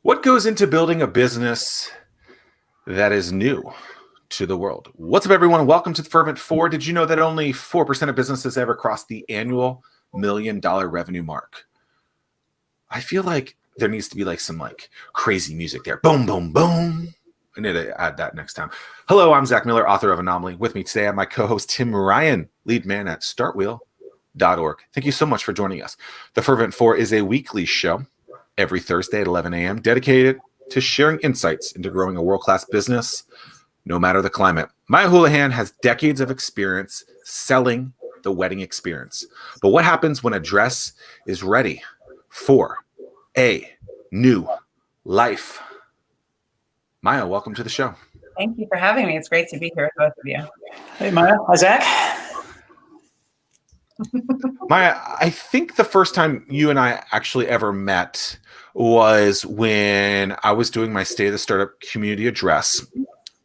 What goes into building a business that is new to the world? What's up, everyone? Welcome to the Fervent 4. Did you know that only 4% of businesses ever cross the annual $1 million revenue mark? I feel like there needs to be some crazy music there. Boom, boom, boom. I need to add that next time. Hello, I'm Zack Miller, author of Anomaly. With me today, I have my co-host Tim Ryan, lead man at StartWheel.org. Thank you so much for joining us. The Fervent 4 is a weekly show every Thursday at 11 a.m. dedicated to sharing insights into growing a world-class business, no matter the climate. Maya Holihan has decades of experience selling the wedding experience. But what happens when a dress is ready for a new life? Maya, welcome to the show. Thank you for having me. It's great to be here with both of you. Hey, Maya. Hi, Zack. Maya, I think the first time you and I actually ever met was when I was doing my State of the Startup Community Address,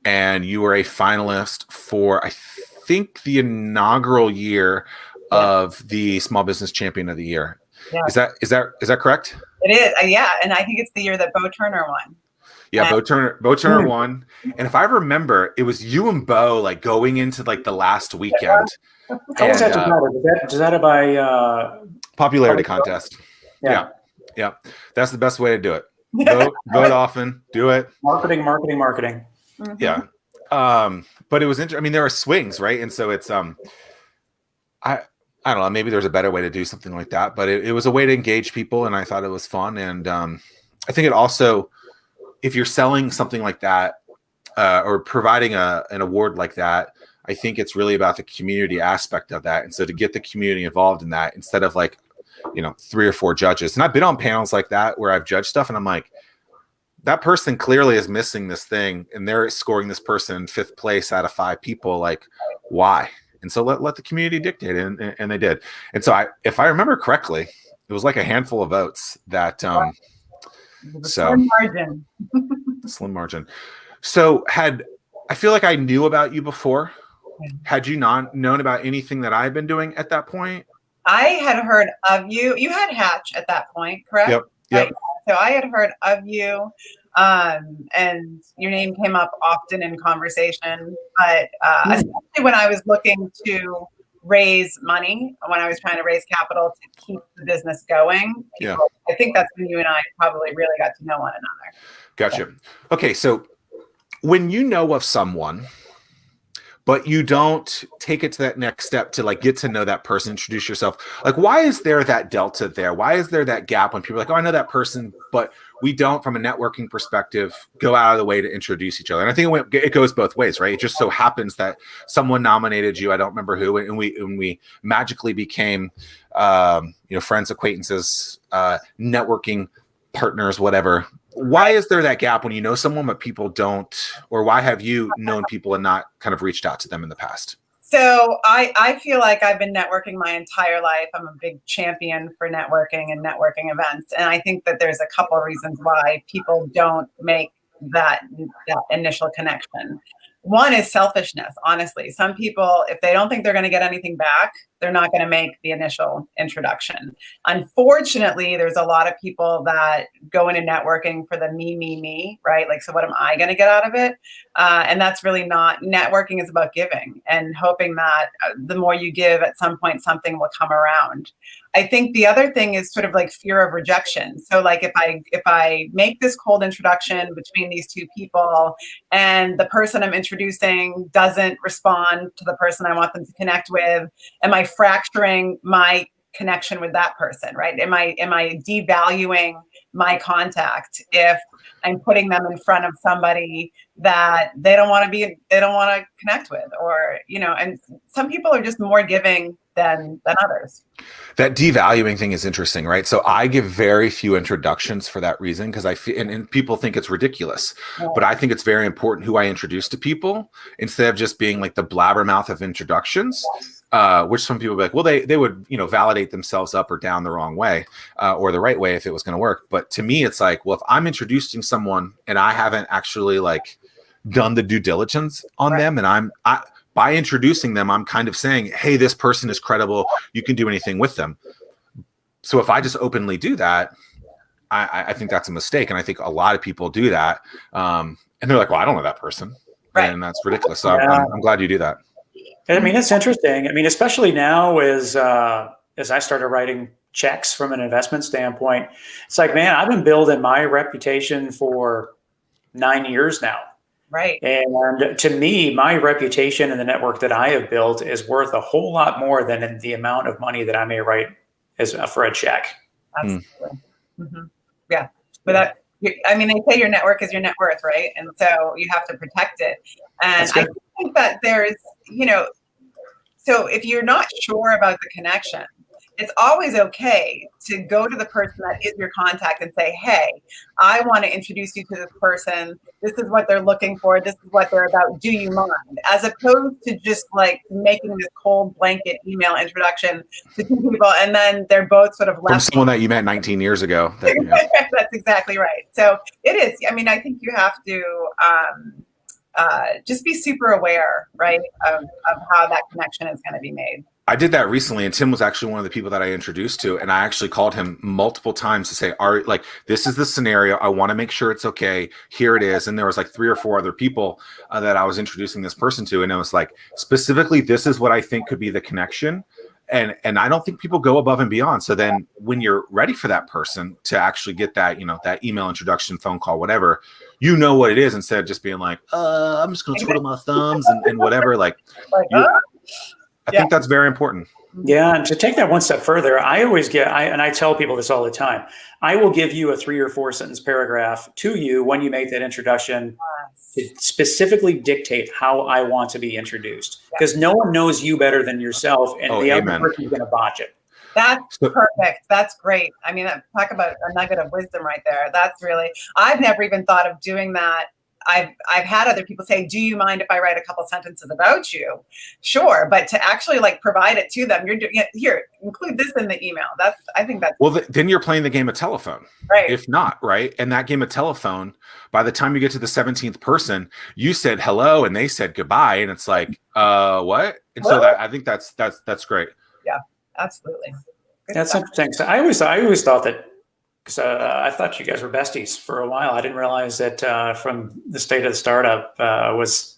and you were a finalist for, I think, the inaugural year of the Small Business Champion of the Year. Yeah. Is that correct? It is, yeah, and I think it's the year that Bo Turner won. Yeah, Bo Turner won, and if I remember, it was you and Bo going into the last weekend. How was that decided by popularity contest? Yeah. That's the best way to do it. Vote often, do it. Marketing. Mm-hmm. Yeah, but it was interesting. I mean, there are swings, right? And so it's I don't know. Maybe there's a better way to do something like that, but it was a way to engage people, and I thought it was fun. And I think it also, if you're selling something like that or providing an award like that, I think it's really about the community aspect of that. And so to get the community involved in that instead of 3 or 4 judges. And I've been on panels like that where I've judged stuff and I'm like, that person clearly is missing this thing and they're scoring this person in 5th place out of 5 people. Why? And so let the community dictate it, and they did. And so if I remember correctly, it was a handful of votes that slim margin. Slim margin. So I feel like I knew about you before. Had you not known about anything that I've been doing at that point? I had heard of you. You had Hatch at that point, correct? Yep. Right? So I had heard of you, and your name came up often in conversation. But especially when I was looking to raise money, when I was trying to raise capital to keep the business going, I think that's when you and I probably really got to know one another. Gotcha. Okay, so when you know of someone, but you don't take it to that next step to get to know that person, introduce yourself. Why is there that delta there? Why is there that gap when people are oh, I know that person, but we don't, from a networking perspective, go out of the way to introduce each other? And I think it goes both ways, right? It just so happens that someone nominated you, I don't remember who, and we magically became, friends, acquaintances, networking partners, whatever. Why is there that gap when you know someone but people don't, or why have you known people and not kind of reached out to them in the past? So I feel like I've been networking my entire life. I'm a big champion for networking and networking events. And I think that there's a couple of reasons why people don't make that initial connection. One is selfishness, honestly. Some people, if they don't think they're going to get anything back, they're not going to make the initial introduction. Unfortunately, there's a lot of people that go into networking for the me, right? So what am I going to get out of it? And that's really not, networking is about giving and hoping that the more you give, at some point, something will come around. I think the other thing is sort of fear of rejection. So if I make this cold introduction between these 2 people and the person I'm introducing doesn't respond to the person I want them to connect with, am I fracturing my connection with that person, right? Am I devaluing my contact if I'm putting them in front of somebody that they don't want to connect with, or and some people are just more giving than others. That devaluing thing is interesting, right? So I give very few introductions for that reason, because I feel, and people think it's ridiculous, but I think it's very important who I introduce to people instead of just being the blabbermouth of introductions. Which some people be well, they would, validate themselves up or down the wrong way, or the right way if it was going to work. But to me, it's well, if I'm introducing someone and I haven't actually done the due diligence on them, and by introducing them, I'm kind of saying, hey, this person is credible. You can do anything with them. So if I just openly do that, I think that's a mistake. And I think a lot of people do that. And they're like, well, I don't know that person. Right. And that's ridiculous. So I'm glad you do that. I mean, it's interesting. I mean, especially now as I started writing checks from an investment standpoint, it's like, man, I've been building my reputation for 9 years now. Right. And to me, my reputation and the network that I have built is worth a whole lot more than the amount of money that I may write for a check. Absolutely. Mm-hmm. Yeah. Without, I mean, they say your network is your net worth, right? And so you have to protect it. And I think that there's, so if you're not sure about the connection, it's always okay to go to the person that is your contact and say, hey, I want to introduce you to this person. This is what they're looking for. This is what they're about. Do you mind? As opposed to just like making this cold blanket email introduction to two people and then they're both sort of left. From someone that you met 19 years ago. That's exactly right. So it is. I mean, I think you have to just be super aware, right, of how that connection is going to be made. I did that recently, and Tim was actually one of the people that I introduced to, and I actually called him multiple times to say, this is the scenario. I want to make sure it's okay. Here it is. And there was like 3 or 4 other people that I was introducing this person to, and it was like, specifically, this is what I think could be the connection. And I don't think people go above and beyond. So then when you're ready for that person to actually get that, that email introduction, phone call, whatever, you know what it is, instead of just being like, I'm just going to twiddle my thumbs and whatever. I think that's very important. Yeah, and to take that one step further, I always and I tell people this all the time, I will give you a 3 or 4 sentence paragraph to you when you make that introduction to specifically dictate how I want to be introduced. Because no one knows you better than yourself, and the other person is going to botch it. That's perfect. That's great. I mean, talk about a nugget of wisdom right there. That's really, I've never even thought of doing that. I've had other people say, do you mind if I write a couple sentences about you? Sure. But to actually provide it to them, you're doing it here, include this in the email. I think that's. Well, then you're playing the game of telephone. Right. If not, right. And that game of telephone, by the time you get to the 17th person, you said hello and they said goodbye. And it's like, what? And so I think that's great. Yeah, absolutely. That's interesting. So I always thought that, because I thought you guys were besties for a while. I didn't realize that from the state of the startup was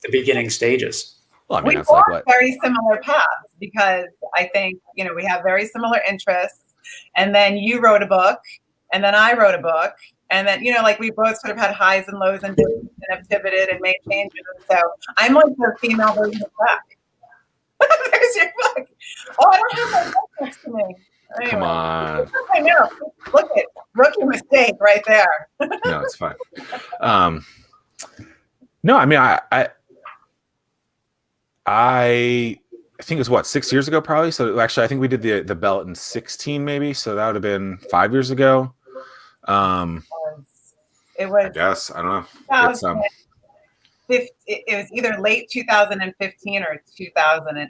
the beginning stages. Well, I mean, we that's like very similar paths because I think, we have very similar interests. And then you wrote a book and then I wrote a book. And then, we both sort of had highs and lows and have pivoted and made changes. And so I'm like the female version of that. There's your book. Oh, I don't have my book next to me. Anyway. Come on. I know. Look at rookie mistake right there. No, it's fine. No, I mean, I think it was 6 years ago, probably. So actually, I think we did the belt in 16, maybe. So that would have been 5 years ago. It was. I guess I don't know. It was either late 2015 or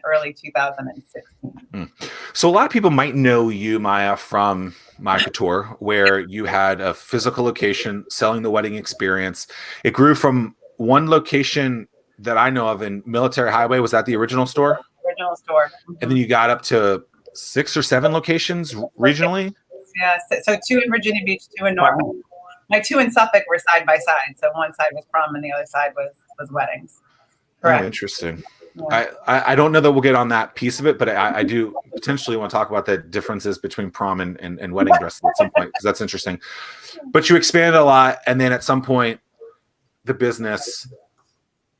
early 2016. So a lot of people might know you, Maya, from Maya Couture, where you had a physical location selling the wedding experience. It grew from one location that I know of in Military Highway. Was that the original store? Original store. Mm-hmm. And then you got up to 6 or 7 locations regionally? Yeah, so 2 in Virginia Beach, 2 in Norfolk. Wow. My 2 in Suffolk were side by side. So one side was prom and the other side was weddings. Correct. Oh, interesting. Yeah. I don't know that we'll get on that piece of it, but I do potentially want to talk about the differences between prom and wedding dresses at some point, because that's interesting. But you expanded a lot, and then at some point, the business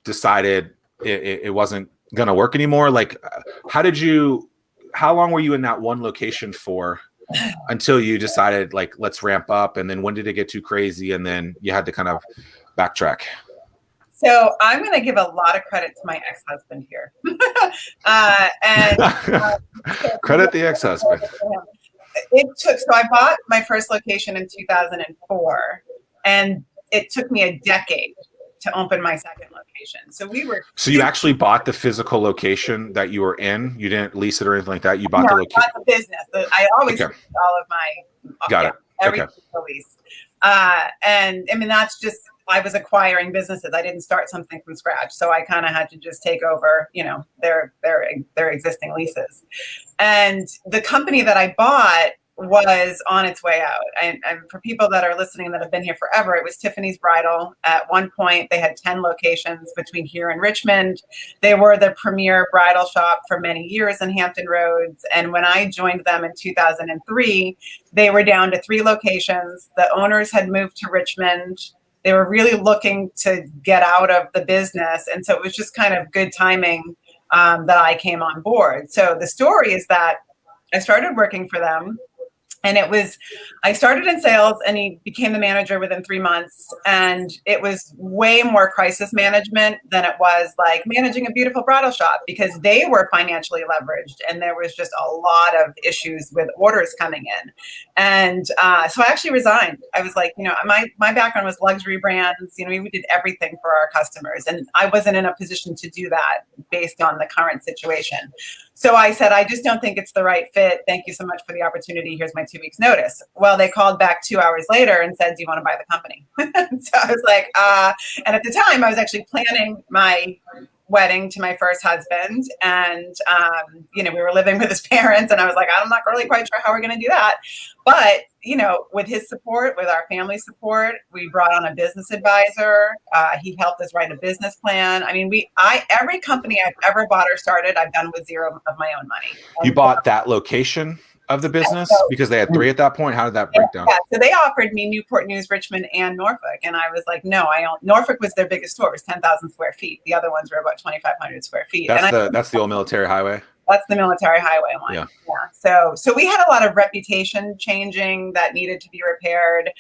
decided it wasn't going to work anymore. How long were you in that one location for until you decided, let's ramp up? And then when did it get too crazy? And then you had to kind of backtrack. So I'm going to give a lot of credit to my ex-husband here. Credit the ex-husband. So I bought my first location in 2004, and it took me a decade to open my second location. So you actually bought the physical location that you were in? You didn't lease it or anything like that? You bought the location? I bought the business. I always leased all of my Got it. Everything lease. And I mean, that's just, I was acquiring businesses. I didn't start something from scratch. So I kind of had to just take over, their existing leases. And the company that I bought was on its way out. And for people that are listening that have been here forever, it was Tiffany's Bridal. At one point, they had 10 locations between here and Richmond. They were the premier bridal shop for many years in Hampton Roads. And when I joined them in 2003, they were down to 3 locations. The owners had moved to Richmond. They were really looking to get out of the business. And so it was just kind of good timing that I came on board. So the story is that I started working for them. And I started in sales and he became the manager within 3 months. And it was way more crisis management than it was like managing a beautiful bridal shop, because they were financially leveraged and there was just a lot of issues with orders coming in. And so I actually resigned. I was like, my background was luxury brands. We did everything for our customers. And I wasn't in a position to do that based on the current situation. So I said, I just don't think it's the right fit. Thank you so much for the opportunity. Here's my 2 weeks notice. Well, they called back 2 hours later and said, do you want to buy the company? So I was like, and at the time I was actually planning my wedding to my first husband. And, we were living with his parents and I was like, I'm not really quite sure how we're going to do that. But, with his support, with our family support, we brought on a business advisor. He helped us write a business plan. I mean, every company I've ever bought or started, I've done with zero of my own money. You bought that location of the business because they had 3 at that point? How did that break down? Yeah, so they offered me Newport News, Richmond, and Norfolk. And I was like, no, Norfolk was their biggest store. It was 10,000 square feet. The other ones were about 2,500 square feet. That's the old military highway? That's the military highway one. Yeah. So we had a lot of reputation changing that needed to be repaired.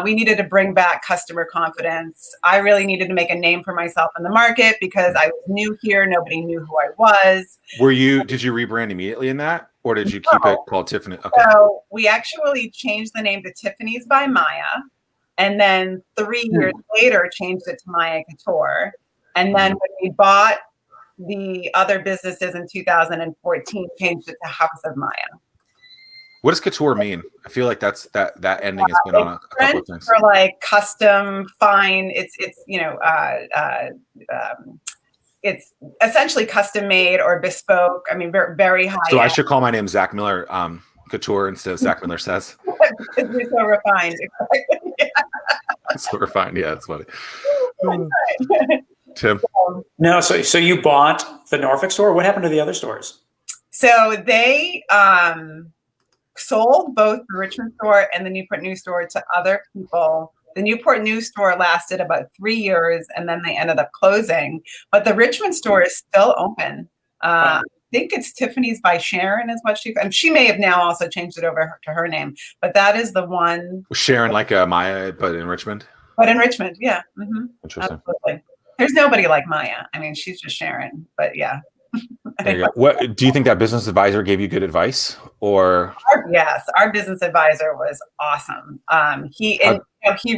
We needed to bring back customer confidence. I really needed to make a name for myself in the market because I was new here. Nobody knew who I was. Did you rebrand immediately in that? Or did you keep it called Tiffany? Okay. So we actually changed the name to Tiffany's by Maya. And then 3 years later, changed it to Maya Couture. And then when we bought the other businesses in 2014, changed it to House of Maya. What does couture mean? I feel like that ending has been on a couple of things. For like custom, fine. It's essentially custom made or bespoke. I mean, very, very high. So I should call my name Zack Miller Couture instead of Zack Miller Says. You're so refined. So refined. Yeah, it's funny. Tim? No, so you bought the Norfolk store. What happened to the other stores? So they sold both the Richmond store and the Newport News store to other people. The Newport News store lasted about 3 years and then they ended up closing. But the Richmond store is still open. I think it's Tiffany's by Sharon is what she may have now also changed it over to her name. But that is the one. Sharon like Maya, but in Richmond? But in Richmond, yeah. Mm-hmm. Interesting. Absolutely. There's nobody like Maya. I mean, she's just Sharon, but yeah. What do you think that business advisor gave you good advice or? Yes, our business advisor was awesome. He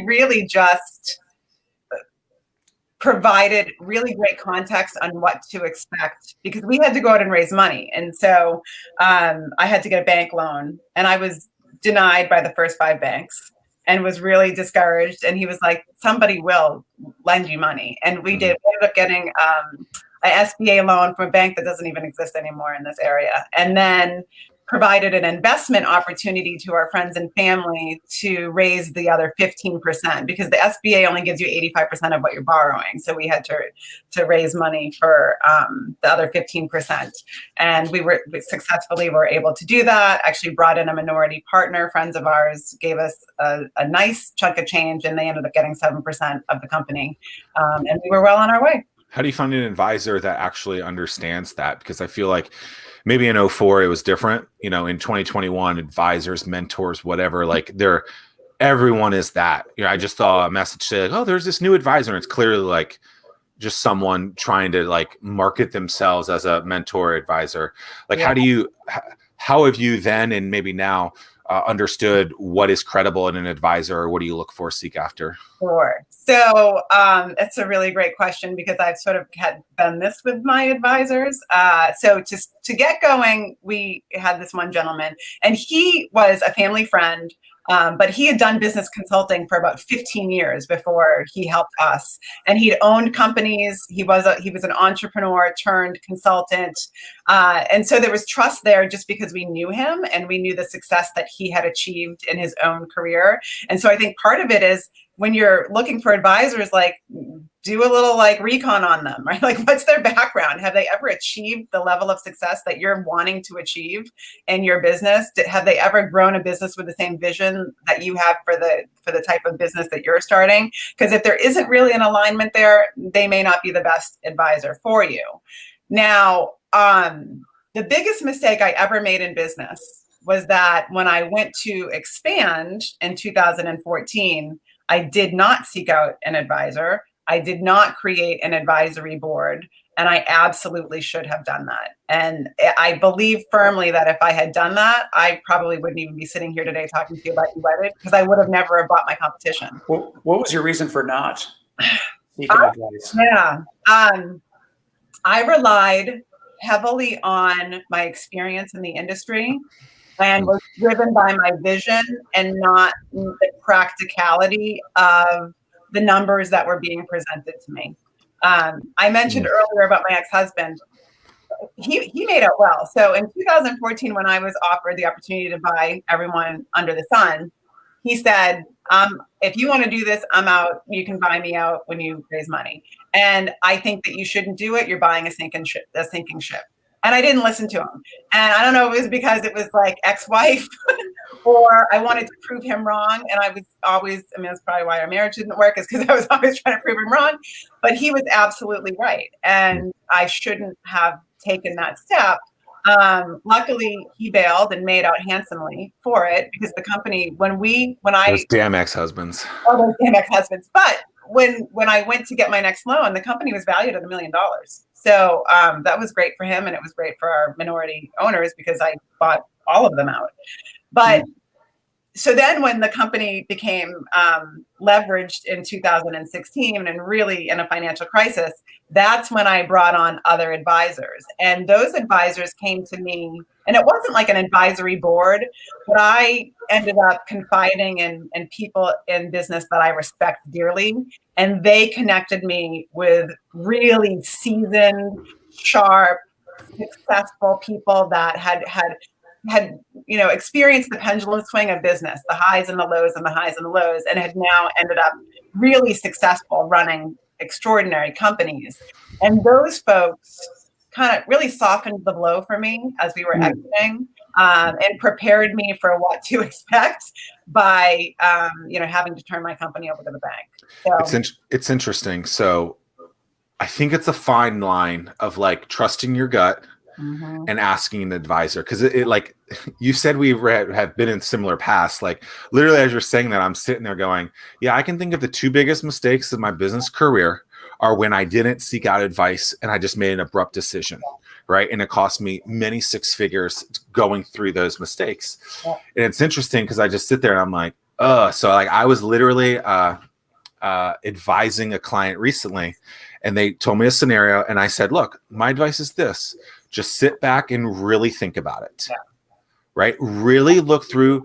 really just provided really great context on what to expect because we had to go out and raise money. And so I had to get a bank loan and I was denied by the first 5 banks. And was really discouraged. And he was like, somebody will lend you money. And we did. We ended up getting an SBA loan from a bank that doesn't even exist anymore in this area. And then provided an investment opportunity to our friends and family to raise the other 15% because the SBA only gives you 85% of what you're borrowing. So we had to raise money for the other 15%. And we successfully were able to do that, actually brought in a minority partner. Friends of ours gave us a nice chunk of change and they ended up getting 7% of the company. And we were well on our way. How do you find an advisor that actually understands that? Because I feel like maybe in 2004 it was different. In 2021, advisors, mentors, whatever, like everyone is that. I just saw a message say like, oh, there's this new advisor. And it's clearly like just someone trying to like market themselves as a mentor or advisor. Like, how have you then and maybe now understood what is credible in an advisor or what do you look for, seek after? Sure. So it's a really great question because I've sort of done this with my advisors. So to get going, we had this one gentleman and he was a family friend But he had done business consulting for about 15 years before he helped us. And he'd owned companies. He was an entrepreneur turned consultant. And so there was trust there just because we knew him and we knew the success that he had achieved in his own career. And so I think part of it is when you're looking for advisors, like, do a little like recon on them, right? Like, what's their background? Have they ever achieved the level of success that you're wanting to achieve in your business? Have they ever grown a business with the same vision that you have for the type of business that you're starting? Because if there isn't really an alignment there, they may not be the best advisor for you. Now, the biggest mistake I ever made in business was that when I went to expand in 2014, I did not seek out an advisor. I did not create an advisory board, and I absolutely should have done that. And I believe firmly that if I had done that, I probably wouldn't even be sitting here today talking to you about EWedded, because I would have never bought my competition. What was your reason for not seeking advice? Yeah. I relied heavily on my experience in the industry and was driven by my vision and not the practicality of the numbers that were being presented to me. I mentioned earlier about my ex-husband. He made out well. So in 2014, when I was offered the opportunity to buy everyone under the sun, he said, if you want to do this, I'm out. You can buy me out when you raise money. And I think that you shouldn't do it. You're buying a sinking ship. And I didn't listen to him. And I don't know if it was because it was like ex-wife or I wanted to prove him wrong. And I was always, that's probably why our marriage didn't work, is because I was always trying to prove him wrong. But he was absolutely right. And I shouldn't have taken that step. Luckily, he bailed and made out handsomely for it, because the company, those damn ex-husbands. Oh, those damn ex-husbands. But when I went to get my next loan, the company was valued at $1 million. So that was great for him, and it was great for our minority owners because I bought all of them out. But so then when the company became leveraged in 2016 and really in a financial crisis, that's when I brought on other advisors. And those advisors came to me, and it wasn't like an advisory board, but I ended up confiding in people in business that I respect dearly. And they connected me with really seasoned, sharp, successful people that had experienced the pendulum swing of business, the highs and the lows and the highs and the lows, and had now ended up really successful running extraordinary companies. And those folks kind of really softened the blow for me as we were exiting, and prepared me for what to expect by having to turn my company over to the bank. So It's interesting. So I think it's a fine line of like trusting your gut and asking an advisor, because it like you said, we have been in similar paths. Like literally, as you're saying that, I'm sitting there going, yeah, I can think of the two biggest mistakes of my business career are when I didn't seek out advice and I just made an abrupt decision, right? And it cost me many six figures going through those mistakes. And it's interesting because I just sit there and I'm like, so like I was literally advising a client recently, and they told me a scenario, and I said, look, my advice is this: just sit back and really think about it, right? Really look through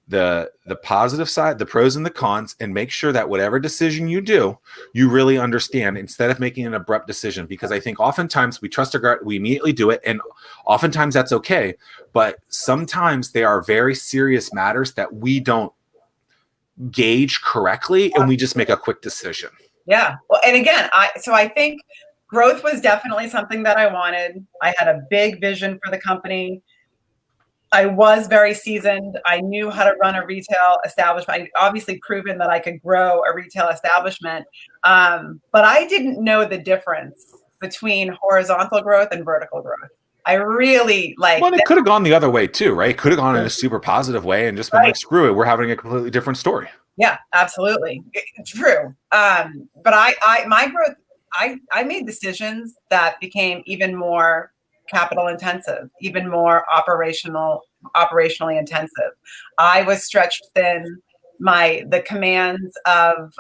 the positive side, the pros and the cons, and make sure that whatever decision you do, you really understand instead of making an abrupt decision. Because I think oftentimes we trust our gut, we immediately do it, and oftentimes that's okay. But sometimes they are very serious matters that we don't gauge correctly, and we just make a quick decision. Yeah. Well, and again, I think growth was definitely something that I wanted. I had a big vision for the company. I was very seasoned. I knew how to run a retail establishment. I obviously proven that I could grow a retail establishment. But I didn't know the difference between horizontal growth and vertical growth. I really Well, it could have gone the other way too, right? It could have gone in a super positive way and just been like, screw it, we're having a completely different story. Yeah, absolutely. True. But my growth, I made decisions that became even more capital intensive, even more operationally intensive. I was stretched thin. The commands of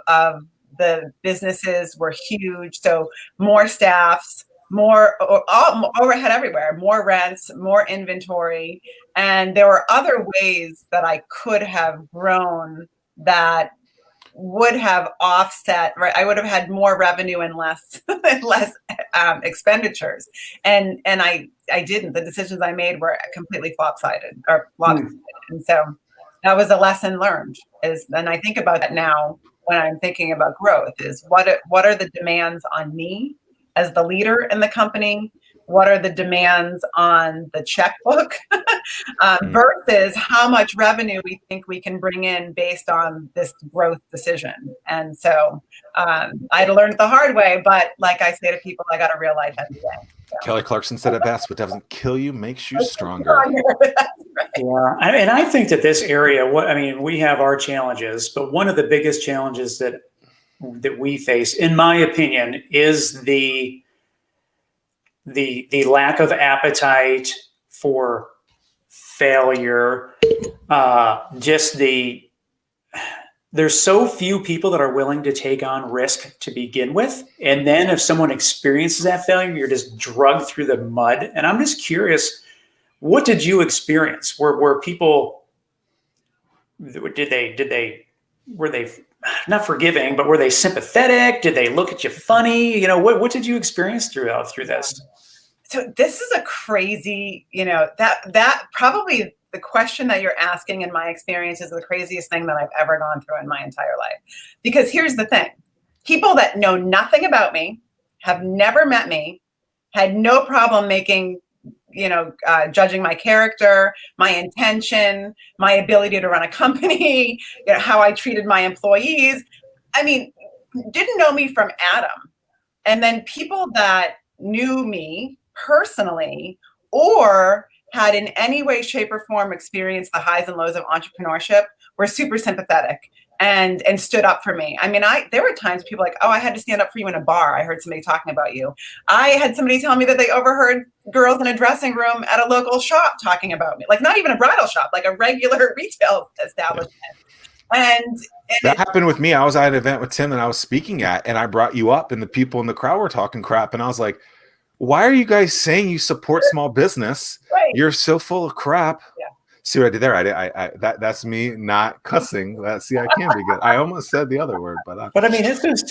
the businesses were huge. So more staffs, overhead everywhere, more rents, more inventory. And there were other ways that I could have grown that would have offset, right? I would have had more revenue and less expenditures. And I didn't. The decisions I made were completely lopsided. And so that was a lesson learned. And I think about that now when I'm thinking about growth, is what are the demands on me as the leader in the company? What are the demands on the checkbook versus how much revenue we think we can bring in based on this growth decision? And so I had to learn it the hard way, but like I say to people, I got a real life every day. So. Kelly Clarkson said it best: what doesn't kill you makes you stronger. That's right. Yeah, and I think that this area, we have our challenges, but one of the biggest challenges that we face, in my opinion, is the lack of appetite for failure. There's so few people that are willing to take on risk to begin with. And then if someone experiences that failure, you're just drugged through the mud. And I'm just curious, what did you experience? Were people, were they not forgiving, but were they sympathetic? Did they look at you funny? What did you experience through this? So this is a crazy, that probably the question that you're asking in my experience is the craziest thing that I've ever gone through in my entire life. Because here's the thing. People that know nothing about me, have never met me, had no problem making, judging my character, my intention, my ability to run a company, how I treated my employees. I mean, didn't know me from Adam. And then people that knew me personally or had in any way, shape, or form experienced the highs and lows of entrepreneurship were super sympathetic and stood up for me. I mean, there were times people like, oh, I had to stand up for you in a bar. I heard somebody talking about you. I had somebody tell me that they overheard girls in a dressing room at a local shop talking about me, like not even a bridal shop, like a regular retail establishment. And that happened with me. I was at an event with Tim that I was speaking at, and I brought you up, and the people in the crowd were talking crap, and I was like, why are you guys saying you support small business? Right. You're so full of crap. Yeah. See what I did there? That's me not cussing. I can be good. I almost said the other word, but I mean, it's just,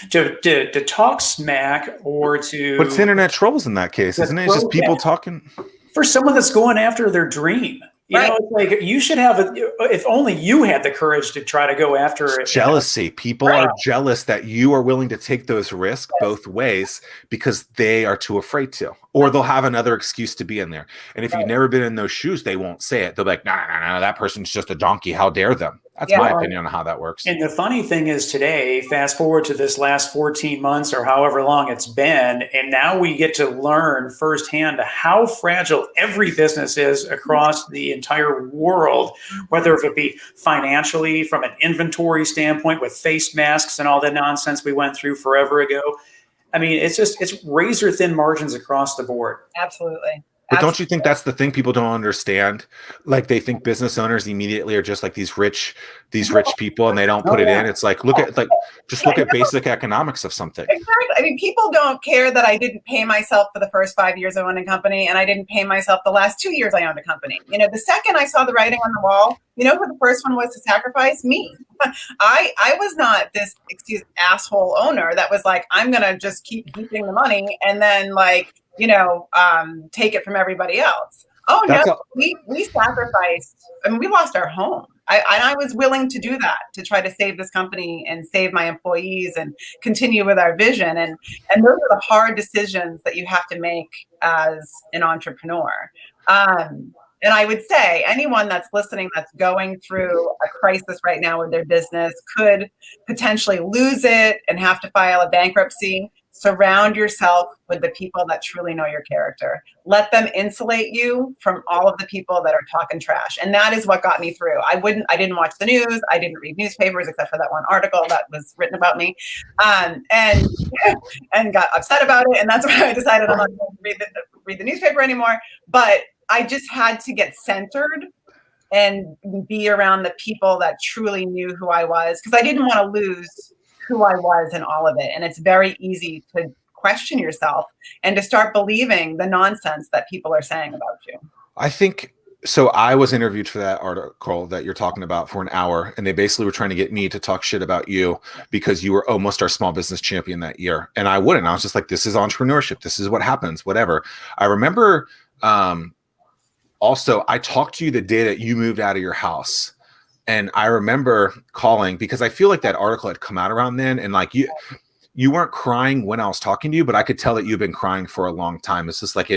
to talk smack or to. But it's internet trolls in that case, isn't it? It's just people talking. For someone that's going after their dream. It's like you should have if only you had the courage to try to go after it. Jealousy. People are jealous that you are willing to take those risks both ways because they are too afraid to, or they'll have another excuse to be in there. And if you've never been in those shoes, they won't say it. They'll be like, no, that person's just a donkey. How dare them? That's my opinion on how that works. And the funny thing is today, fast forward to this last 14 months or however long it's been, and now we get to learn firsthand how fragile every business is across the entire world, whether it be financially, from an inventory standpoint with face masks and all that nonsense we went through forever ago. I mean, it's razor thin margins across the board. Absolutely. But don't you think that's the thing people don't understand? Like they think business owners immediately are just like these rich people, and they don't put it in. It's like look at basic economics of something. Exactly. I mean, people don't care that I didn't pay myself for the first 5 years I owned a company, and I didn't pay myself the last 2 years I owned a company. The second I saw the writing on the wall, who the first one was to sacrifice? Me. I was not this asshole owner that was like, I'm gonna just keep keeping the money and then take it from everybody else. Oh no, we sacrificed. I mean, we lost our home. I was willing to do that to try to save this company and save my employees and continue with our vision. And those are the hard decisions that you have to make as an entrepreneur. And I would say anyone that's listening that's going through a crisis right now with their business could potentially lose it and have to file a bankruptcy. Surround yourself with the people that truly know your character. Let them insulate you from all of the people that are talking trash. And that is what got me through. I didn't watch the news. I didn't read newspapers except for that one article that was written about me, and got upset about it. And that's why I decided I'm not going to read the newspaper anymore. But I just had to get centered and be around the people that truly knew who I was, because I didn't want to lose who I was in all of it. And it's very easy to question yourself and to start believing the nonsense that people are saying about you. I think so. I was interviewed for that article that you're talking about for an hour, and they basically were trying to get me to talk shit about you because you were almost our small business champion that year. And I wouldn't. I was just like, this is entrepreneurship. This is what happens, whatever. I remember also, I talked to you the day that you moved out of your house. And I remember calling because I feel like that article had come out around then. And like you weren't crying when I was talking to you, but I could tell that you've been crying for a long time. It's just like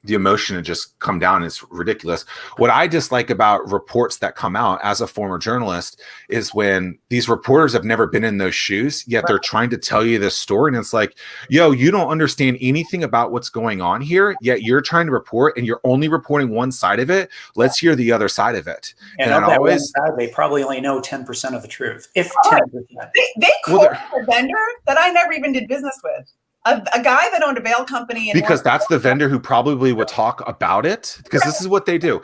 the emotion had just come down. It's ridiculous. What I dislike about reports that come out as a former journalist is when these reporters have never been in those shoes, yet they're trying to tell you this story. And it's like, yo, you don't understand anything about what's going on here, yet you're trying to report and you're only reporting one side of it. Let's hear the other side of it. And of that always, one side, they probably only know 10% of the truth, if 10%. They quoted a vendor that I never even did business with. A guy that owned a veil company. Because that's the vendor who probably would talk about it. Because this is what they do.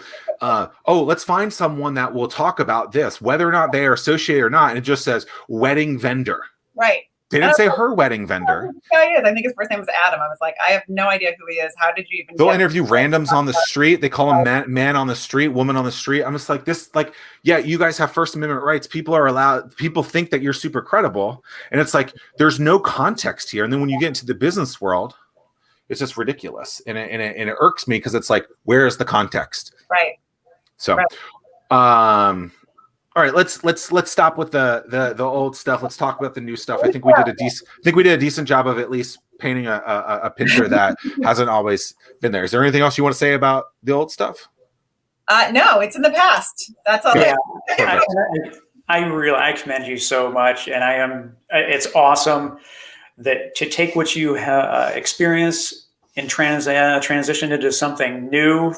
Let's find someone that will talk about this, whether or not they are associated or not. And it just says wedding vendor. Right. They didn't say her wedding vendor. I think his first name was Adam. I was like, I have no idea who he is. How did you even? They'll interview randoms on the street. They call them man on the street, woman on the street. I'm just like this. Like, yeah, you guys have First Amendment rights. People are allowed. People think that you're super credible, and it's like there's no context here. And then when you get into the business world, it's just ridiculous, and it irks me because it's like, where is the context? Right. So, all right, let's stop with the old stuff. Let's talk about the new stuff. I think we did a decent job of at least painting a picture that hasn't always been there. Is there anything else you want to say about the old stuff? No, it's in the past. That's all. Yeah. I commend you so much, and it's awesome that to take what you experienced and transition into something new.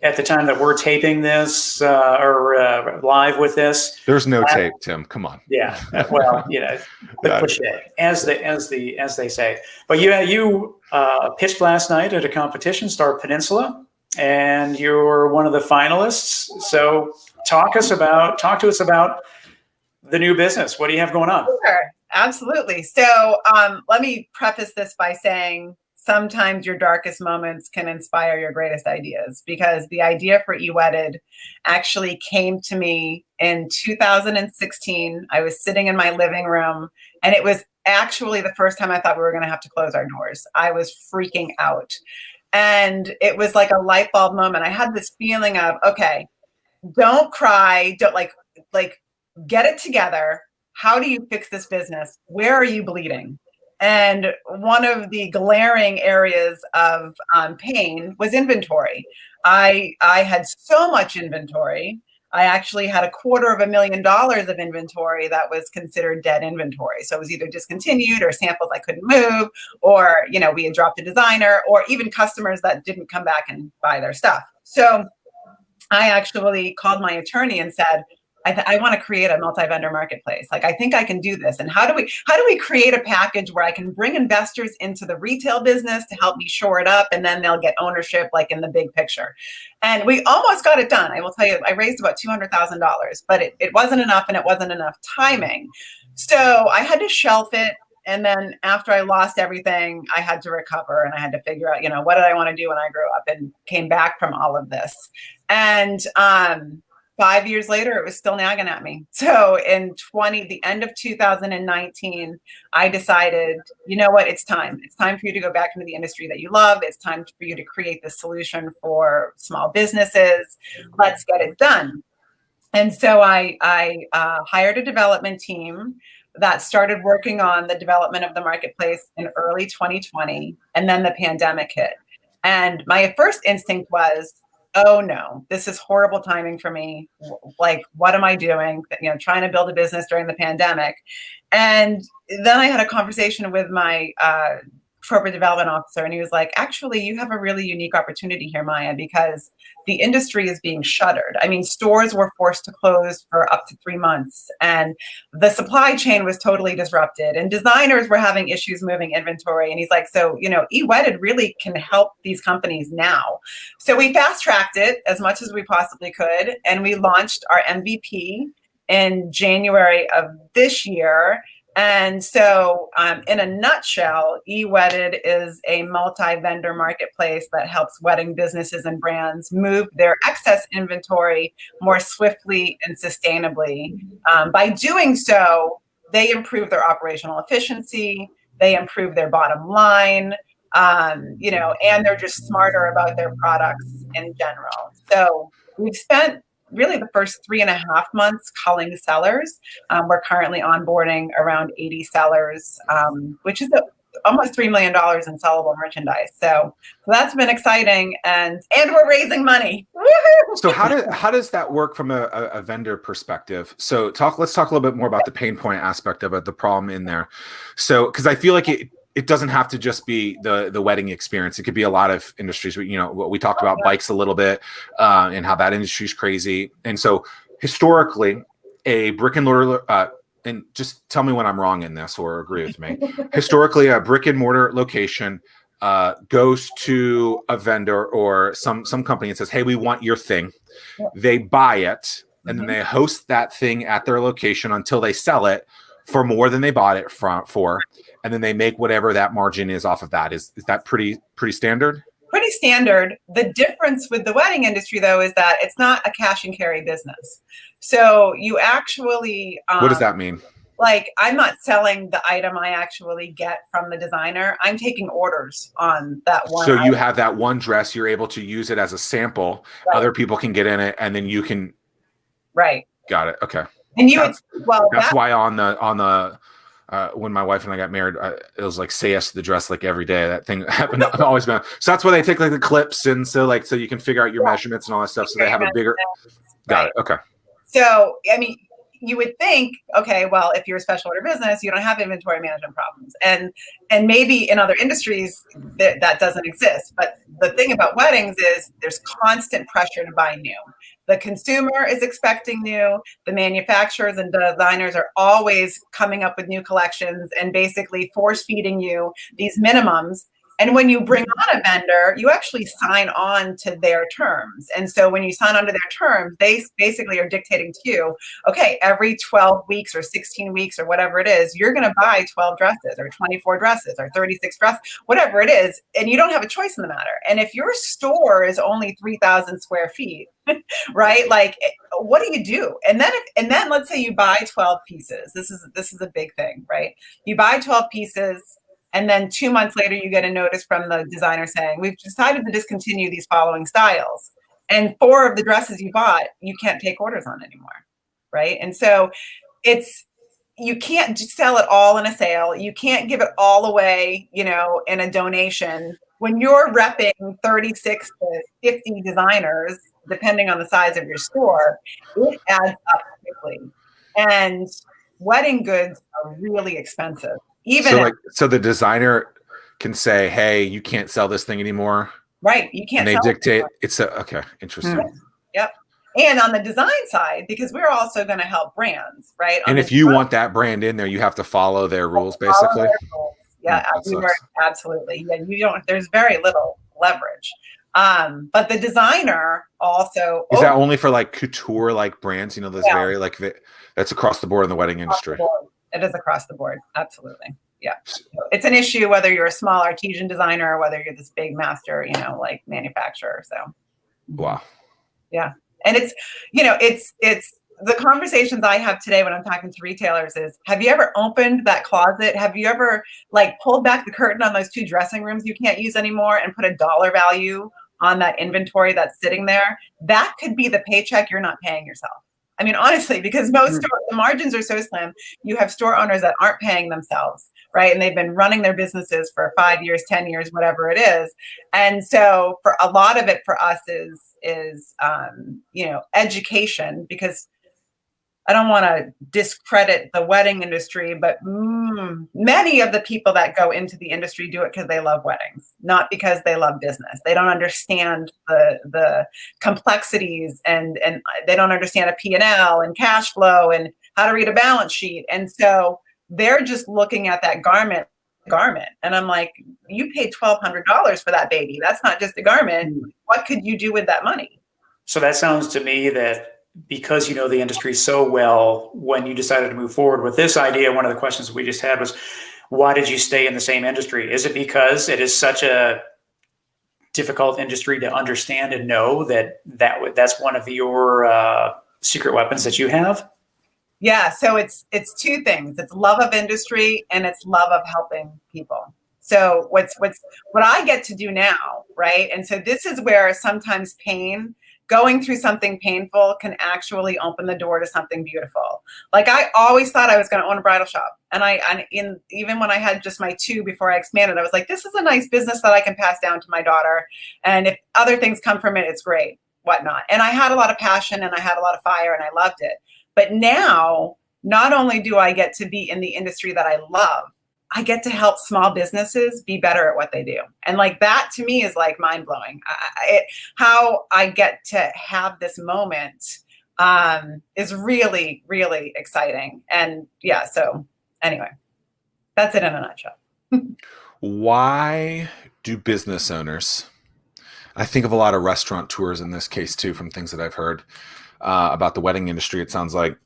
At the time that we're taping this or live with this, there's no tape, Tim. Come on. Yeah, well, the cliche, as they say. But yeah, you pitched last night at a competition, Star Peninsula, and you're one of the finalists. So talk to us about the new business. What do you have going on? Sure, absolutely. So let me preface this by saying, sometimes your darkest moments can inspire your greatest ideas, because the idea for EWedded actually came to me in 2016. I was sitting in my living room, and it was actually the first time I thought we were going to have to close our doors. I was freaking out. And it was like a light bulb moment. I had this feeling of, okay, don't cry, don't like get it together. How do you fix this business? Where are you bleeding? And one of the glaring areas of pain was inventory. I had so much inventory. I actually had $250,000 of inventory that was considered dead inventory. So it was either discontinued or samples I couldn't move, or we had dropped a designer, or even customers that didn't come back and buy their stuff. So I actually called my attorney and said, I want to create a multi-vendor marketplace. Like, I think I can do this. And how do we create a package where I can bring investors into the retail business to help me shore it up, and then they'll get ownership, like in the big picture. And we almost got it done. I will tell you, I raised about $200,000, but it wasn't enough, and it wasn't enough timing. So I had to shelf it. And then after I lost everything, I had to recover, and I had to figure out, what did I want to do when I grew up, and came back from all of this. And 5 years later, it was still nagging at me. So in the end of 2019, I decided, you know what, it's time. It's time for you to go back into the industry that you love. It's time for you to create the solution for small businesses. Let's get it done. And so I hired a development team that started working on the development of the marketplace in early 2020. And then the pandemic hit. And my first instinct was, oh no, this is horrible timing for me. Like, what am I doing? Trying to build a business during the pandemic. And then I had a conversation with my corporate development officer, and he was like, actually, you have a really unique opportunity here, Maya, because the industry is being shuttered. I mean, stores were forced to close for up to 3 months, and the supply chain was totally disrupted, and designers were having issues moving inventory. And he's like, so, EWedded really can help these companies now. So we fast-tracked it as much as we possibly could, and we launched our MVP in January of this year. And so, in a nutshell, EWedded is a multi-vendor marketplace that helps wedding businesses and brands move their excess inventory more swiftly and sustainably. By doing so, they improve their operational efficiency, they improve their bottom line, and they're just smarter about their products in general. So we've spent really the first 3.5 months culling sellers. We're currently onboarding around 80 sellers, which is almost $3 million in sellable merchandise. So that's been exciting, and we're raising money. So how does that work from a vendor perspective? So let's talk a little bit more about the pain point aspect of it, the problem in there. So because I feel like it doesn't have to just be the wedding experience. It could be a lot of industries. We talked about bikes a little bit, and how that industry is crazy. And so historically, a brick and mortar, and just tell me when I'm wrong in this or agree with me. Historically, a brick and mortar location goes to a vendor or some company and says, "Hey, we want your thing." They buy it, and then they host that thing at their location until they sell it for more than they bought it for, and then they make whatever that margin is off of that. Is that pretty standard? Pretty standard. The difference with the wedding industry, though, is that it's not a cash and carry business. So you actually what does that mean? Like, I'm not selling the item I actually get from the designer. I'm taking orders on that one. So you have that one dress, you're able to use it as a sample. Right. Other people can get in it, and then you can. Right. Got it. Okay. And that's why on the when my wife and I got married, it was like say yes to the dress like every day. That thing happened. I've always been. So that's why they take like the clips, and so you can figure out your measurements and all that stuff. So they have a bigger. Got it. Okay. So I mean, you would think, okay, well, if you're a special order business, you don't have inventory management problems, and maybe in other industries that doesn't exist. But the thing about weddings is there's constant pressure to buy new. The consumer is expecting new. The manufacturers and designers are always coming up with new collections and basically force feeding you these minimums. And when you bring on a vendor, you actually sign on to their terms. And so when you sign on to their terms, they basically are dictating to you, okay, every 12 weeks or 16 weeks or whatever it is, you're going to buy 12 dresses or 24 dresses or 36 dresses, whatever it is. And you don't have a choice in the matter. And if your store is only 3,000 square feet, right? Like, what do you do? And then let's say you buy 12 pieces. This is a big thing, right? You buy 12 pieces. And then 2 months later, you get a notice from the designer saying, we've decided to discontinue these following styles. And 4 of the dresses you bought, you can't take orders on anymore, right? And so you can't sell it all in a sale. You can't give it all away, in a donation. When you're repping 36 to 50 designers, depending on the size of your store, it adds up quickly. And wedding goods are really expensive. So the designer can say, "Hey, you can't sell this thing anymore." Right, you can't. And they dictate. Okay, interesting. Yep. And on the design side, because we're also going to help brands, right? And if you want that brand in there, you have to follow their rules, basically. Yeah, absolutely. Yeah, you don't. There's very little leverage. But the designer also is that only for like couture like brands? Those very like that's across the board in the wedding industry. It is across the board. Absolutely. Yeah. It's an issue whether you're a small artisan designer or whether you're this big master, like manufacturer. So. Wow. Yeah. And it's the conversations I have today when I'm talking to retailers is, have you ever opened that closet? Have you ever pulled back the curtain on those 2 dressing rooms you can't use anymore and put a dollar value on that inventory that's sitting there? That could be the paycheck you're not paying yourself. I mean, honestly, because the margins are so slim, you have store owners that aren't paying themselves, right? And they've been running their businesses for 5 years, 10 years, whatever it is. And so for a lot of it for us is education, because I don't want to discredit the wedding industry, but many of the people that go into the industry do it because they love weddings, not because they love business. They don't understand the complexities and they don't understand a P&L and cash flow and how to read a balance sheet. And so they're just looking at that garment. And I'm like, you paid $1,200 for that baby. That's not just a garment. What could you do with that money? So that sounds to me that because you know the industry so well, when you decided to move forward with this idea, one of the questions we just had was, why did you stay in the same industry? Is it because it is such a difficult industry to understand and know that's one of your secret weapons that you have? Yeah, so it's two things. It's love of industry and it's love of helping people. So what I get to do now, right? And so this is where sometimes going through something painful can actually open the door to something beautiful. Like I always thought I was going to own a bridal shop. Even when I had just my two before I expanded, I was like, this is a nice business that I can pass down to my daughter. And if other things come from it, it's great, whatnot. And I had a lot of passion and I had a lot of fire and I loved it. But now, not only do I get to be in the industry that I love, I get to help small businesses be better at what they do. And like that to me is like mind blowing. How I get to have this moment is really, really exciting. And yeah, so anyway, that's it in a nutshell. Why do business owners, I think of a lot of restaurateurs in this case too, from things that I've heard about the wedding industry, it sounds like,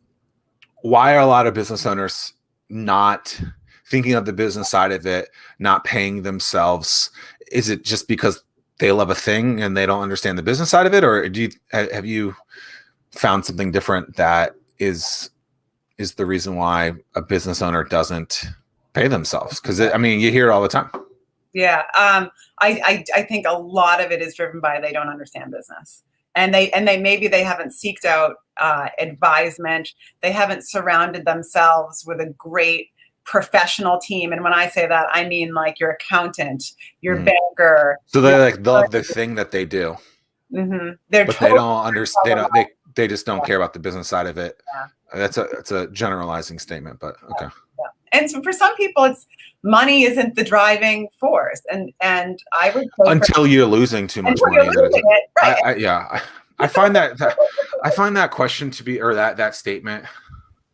why are a lot of business owners not thinking of the business side of it, not paying themselves? Is it just because they love a thing and they don't understand the business side of it? Or have you found something different that is the reason why a business owner doesn't pay themselves? Because you hear it all the time. Yeah. I think a lot of it is driven by they don't understand business. And they maybe they haven't seeked out advisement. They haven't surrounded themselves with a great professional team. And when I say that, I mean like your accountant, your banker. So they love the thing that they do. Mm-hmm. But totally they don't understand. They just don't care about the business side of it. Yeah. That's a generalizing statement, but okay. Yeah. And so for some people, it's money isn't the driving force, and I would say until you're losing too much money. Right. I find that question to be, or that statement,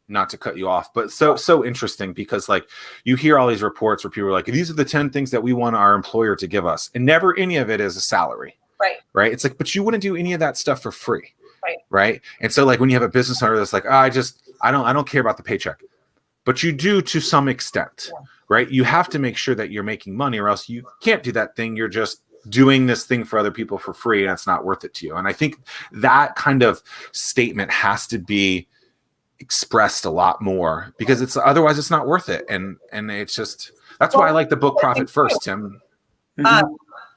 not to cut you off, but so interesting, because like you hear all these reports where people are like, these are the 10 things that we want our employer to give us, and never any of it is a salary. Right. It's like, but you wouldn't do any of that stuff for free. Right. And so like when you have a business owner that's like, I don't care about the paycheck, but you do to some extent. Yeah. Right. You have to make sure that you're making money, or else you can't do that thing. You're just doing this thing for other people for free, and it's not worth it to you. And I think that kind of statement has to be expressed a lot more, because otherwise it's not worth it. And it's just, that's why I like the book Profit First, Tim.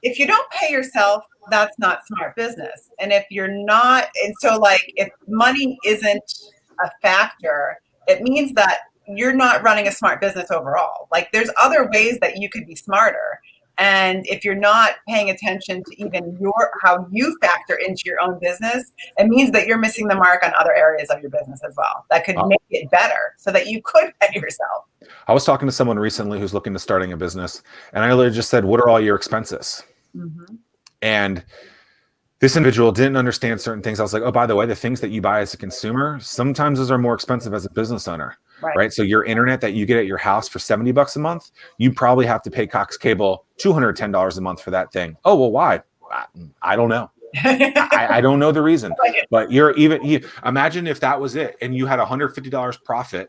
If you don't pay yourself, that's not smart business. And if you're not, and so like if money isn't a factor, it means that you're not running a smart business overall. Like there's other ways that you could be smarter. And if you're not paying attention to even how you factor into your own business, it means that you're missing the mark on other areas of your business as well. That could make it better so that you could pay yourself. I was talking to someone recently who's looking to starting a business, and I literally just said, what are all your expenses? Mm-hmm. And this individual didn't understand certain things. I was like, oh, by the way, the things that you buy as a consumer, sometimes those are more expensive as a business owner. Right. So your internet that you get at your house for $70 a month, you probably have to pay Cox Cable $210 a month for that thing. Oh, well, why? I don't know. I don't know the reason. But you imagine if that was it, and you had $150 profit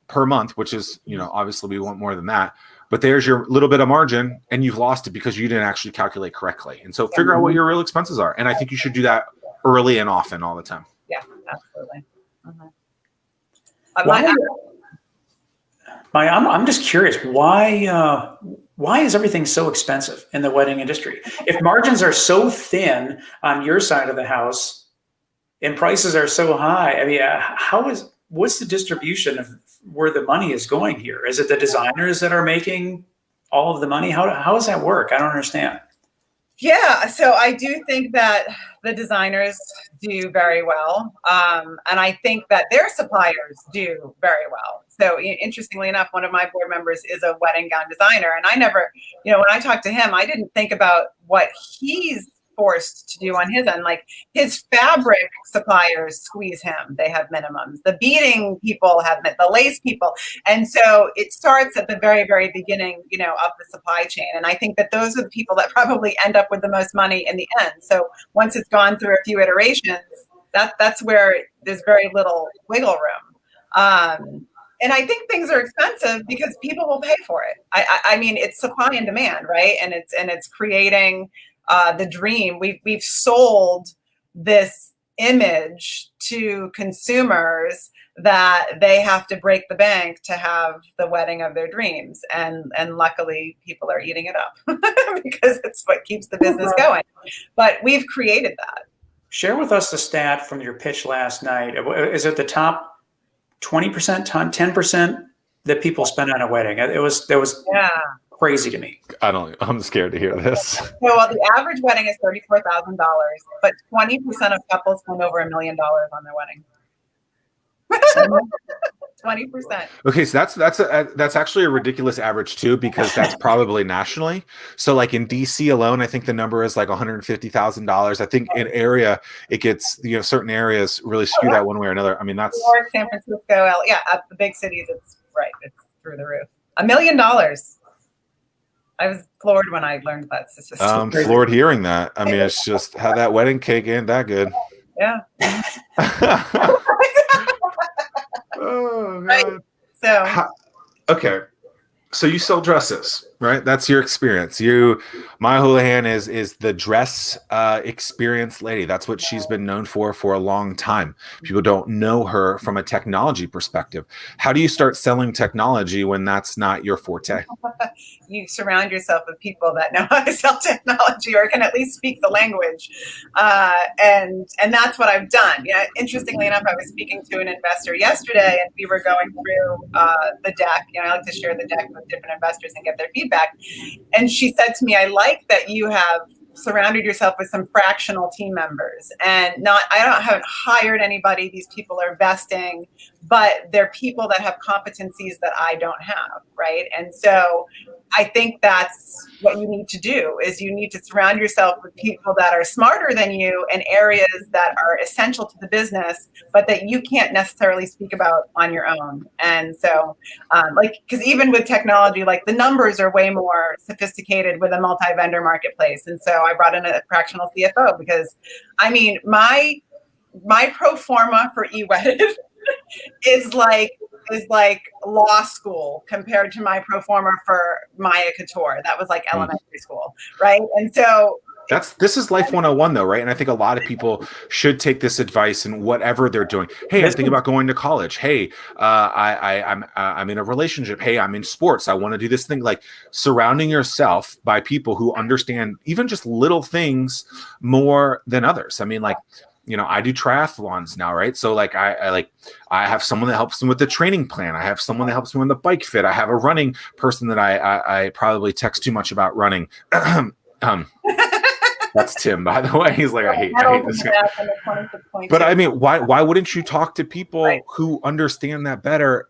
per month, which is, obviously we want more than that. But there's your little bit of margin, and you've lost it because you didn't actually calculate correctly. And so figure out what your real expenses are. And I think you should do that early and often, all the time. Yeah, absolutely. Mm-hmm. Maya, I'm just curious, why is everything so expensive in the wedding industry? If margins are so thin on your side of the house and prices are so high, what's the distribution of where the money is going here? Is it the designers that are making all of the money? How does that work? I don't understand. Yeah, so I do think that the designers do very well. And I think that their suppliers do very well. So interestingly enough, one of my board members is a wedding gown designer. And I never, when I talked to him, I didn't think about what he's forced to do on his end. Like his fabric suppliers squeeze him. They have minimums. The beading people have the lace people. And so it starts at the very, very beginning, of the supply chain. And I think that those are the people that probably end up with the most money in the end. So once it's gone through a few iterations, That's where there's very little wiggle room. And I think things are expensive because people will pay for it. I mean, it's supply and demand, right? And it's creating the dream. We've sold this image to consumers that they have to break the bank to have the wedding of their dreams, and luckily people are eating it up because it's what keeps the business going. But we've created that. Share with us the stat from your pitch last night. Is it the top 20%, 10% that people spend on a wedding? That was crazy to me. I'm scared to hear this. So the average wedding is $34,000, but 20% of couples spend over $1 million on their wedding. 20%. Okay, so that's actually a ridiculous average too, because that's probably nationally. So like in DC alone, I think the number is like $150,000. I think in area it gets, certain areas really skew that one way or another. I mean, that's New York, San Francisco, at the big cities, it's through the roof. $1 million. I was floored when I learned that statistic. Floored hearing that. I mean, it's just how that wedding cake ain't that good. Yeah. Oh, God. Right. So okay, so you sell dresses, right? That's your experience. Maya Holihan is the dress experience lady. That's what she's been known for a long time. People don't know her from a technology perspective. How do you start selling technology when that's not your forte? You surround yourself with people that know how to sell technology or can at least speak the language. And that's what I've done. Interestingly enough, I was speaking to an investor yesterday and we were going through the deck. I like to share the deck with different investors and get their feedback. And she said to me, I like that you have surrounded yourself with some fractional team members, and I haven't hired anybody. These people are vesting, but they're people that have competencies that I don't have, right? And so I think that's what you need to do, is you need to surround yourself with people that are smarter than you in areas that are essential to the business, but that you can't necessarily speak about on your own. And so, because even with technology, like the numbers are way more sophisticated with a multi-vendor marketplace. And so I brought in a fractional CFO because, I mean, my pro forma for EWedded is like law school compared to my pro forma for Maya Couture. That was like elementary school, right? And so this is life 101 though, right? And I think a lot of people should take this advice in whatever they're doing. Hey, I'm thinking about going to college. Hey, I'm in a relationship. Hey, I'm in sports. I want to do this thing. Like surrounding yourself by people who understand even just little things more than others. I mean, like, I do triathlons now, right? So like I have someone that helps me with the training plan. I have someone that helps me on the bike fit. I have a running person that I probably text too much about running. That's Tim, by the way. He's like, I hate this guy. But I mean, why wouldn't you talk to people who understand that better?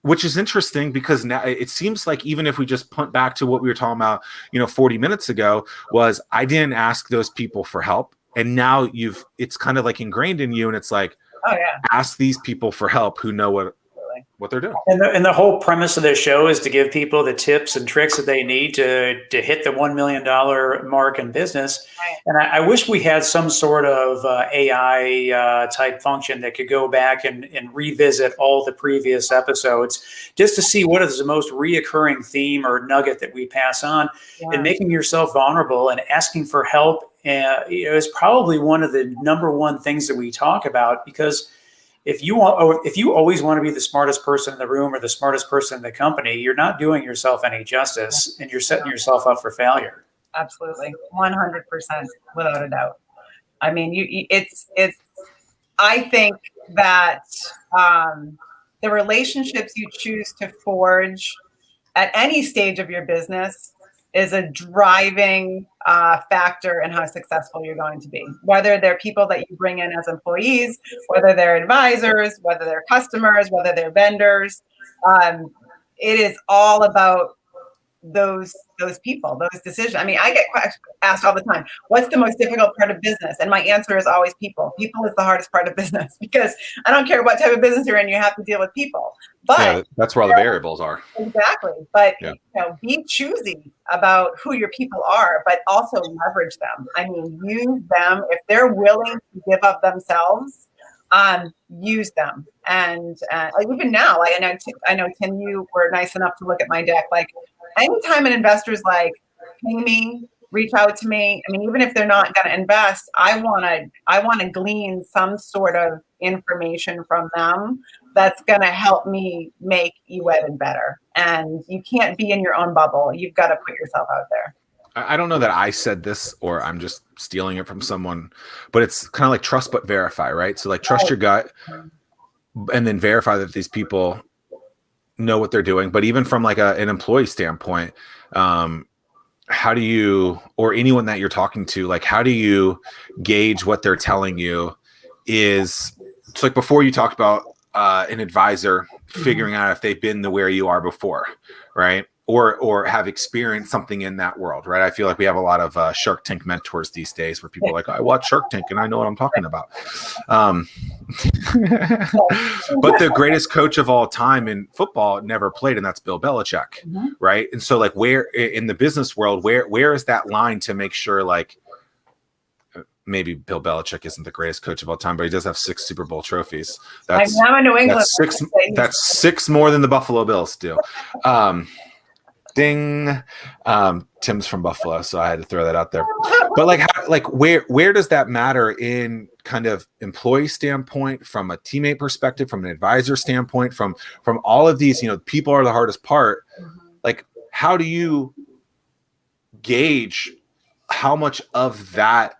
Which is interesting because now it seems like even if we just punt back to what we were talking about, 40 minutes ago, was I didn't ask those people for help. And now it's kind of like ingrained in you. And it's like, ask these people for help who know what they're doing. And the whole premise of this show is to give people the tips and tricks that they need to hit the $1 million mark in business. Right. And I wish we had some sort of AI type function that could go back and revisit all the previous episodes just to see what is the most reoccurring theme or nugget that we pass on. And making yourself vulnerable and asking for help is probably one of the number one things that we talk about, because if you always want to be the smartest person in the room or the smartest person in the company, you're not doing yourself any justice and you're setting yourself up for failure. Absolutely. 100%, without a doubt. I mean, I think that the relationships you choose to forge at any stage of your business is a driving factor in how successful you're going to be. Whether they're people that you bring in as employees, whether they're advisors, whether they're customers, whether they're vendors, it is all about those people, those decisions. I mean, I get asked all the time, what's the most difficult part of business? And my answer is always people. People is the hardest part of business, because I don't care what type of business you're in, you have to deal with people. But yeah, that's where all the variables are. Exactly. But Yeah. be choosy about who your people are, but also leverage them. I mean, use them. If they're willing to give up themselves, use them. And even now, I know, Tim, you were nice enough to look at my deck. Like, anytime an investor's like, ping me, reach out to me. I mean, even if they're not going to invest, I want to glean some sort of information from them that's going to help me make EWedded better. And you can't be in your own bubble. You've got to put yourself out there. I don't know that I said this or I'm just stealing it from someone, but it's kind of like trust but verify, right? So like trust your gut and then verify that these people know what they're doing. But even from like an employee standpoint, how do you, or anyone that you're talking to, like how do you gauge what they're telling you is, it's like before you talked about an advisor figuring out if they've been to where you are before, right? Or have experienced something in that world, right? I feel like we have a lot of Shark Tank mentors these days where people are like, I watch Shark Tank and I know what I'm talking about. But the greatest coach of all time in football never played, and that's Bill Belichick, right? And so like where in the business world, where is that line to make sure like, maybe Bill Belichick isn't the greatest coach of all time, but he does have 6 Super Bowl trophies. That's New England. That's 6 more than the Buffalo Bills do. Ding. Tim's from Buffalo, so I had to throw that out there. But like where does that matter in kind of employee standpoint, from a teammate perspective, from an advisor standpoint, from all of these, people are the hardest part. Like, how do you gauge how much of that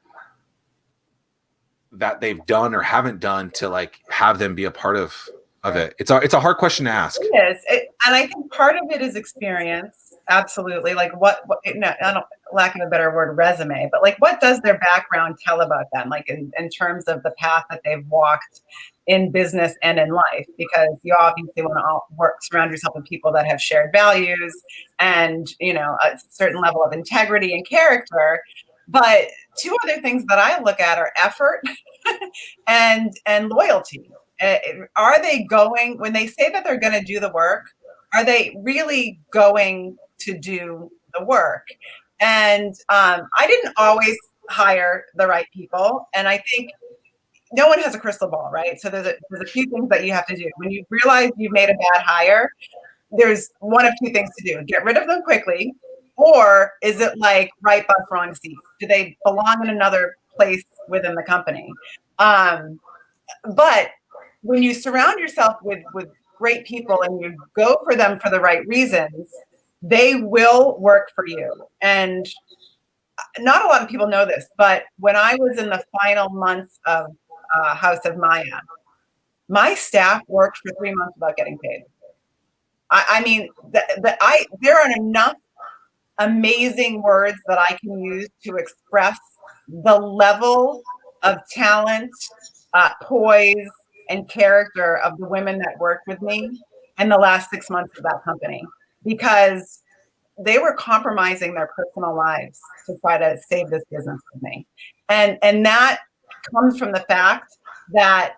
they've done or haven't done to like have them be a part of it? It's a hard question to ask. It is. And I think part of it is experience. Absolutely. Like I don't, lack of a better word, resume, but like what does their background tell about them? Like in terms of the path that they've walked in business and in life, because you obviously want to surround yourself with people that have shared values and, a certain level of integrity and character. But 2 other things that I look at are effort and loyalty. Are they going, when they say that they're going to do the work, are they really going to do the work? And I didn't always hire the right people. And I think no one has a crystal ball, right? So there's a few things that you have to do. When you realize you've made a bad hire, there's one of 2 things to do. Get rid of them quickly, or is it like right bus, wrong seat? Do they belong in another place within the company? But when you surround yourself with great people and you go for them for the right reasons, they will work for you. And not a lot of people know this, but when I was in the final months of House of Maya, my staff worked for 3 months without getting paid. I mean, there are enough amazing words that I can use to express the level of talent, poise, and character of the women that worked with me in the last 6 months of that company, because they were compromising their personal lives to try to save this business with me. And that comes from the fact that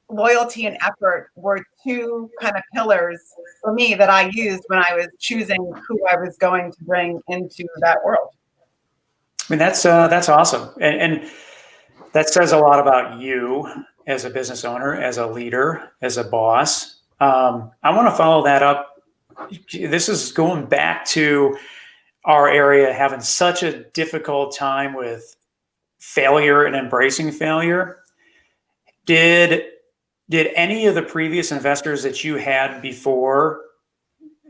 loyalty and effort were 2 kind of pillars for me that I used when I was choosing who I was going to bring into that world. I mean, that's awesome. And that says a lot about you as a business owner, as a leader, as a boss. I want to follow that up. This is going back to our area having such a difficult time with failure and embracing failure. Did any of the previous investors that you had before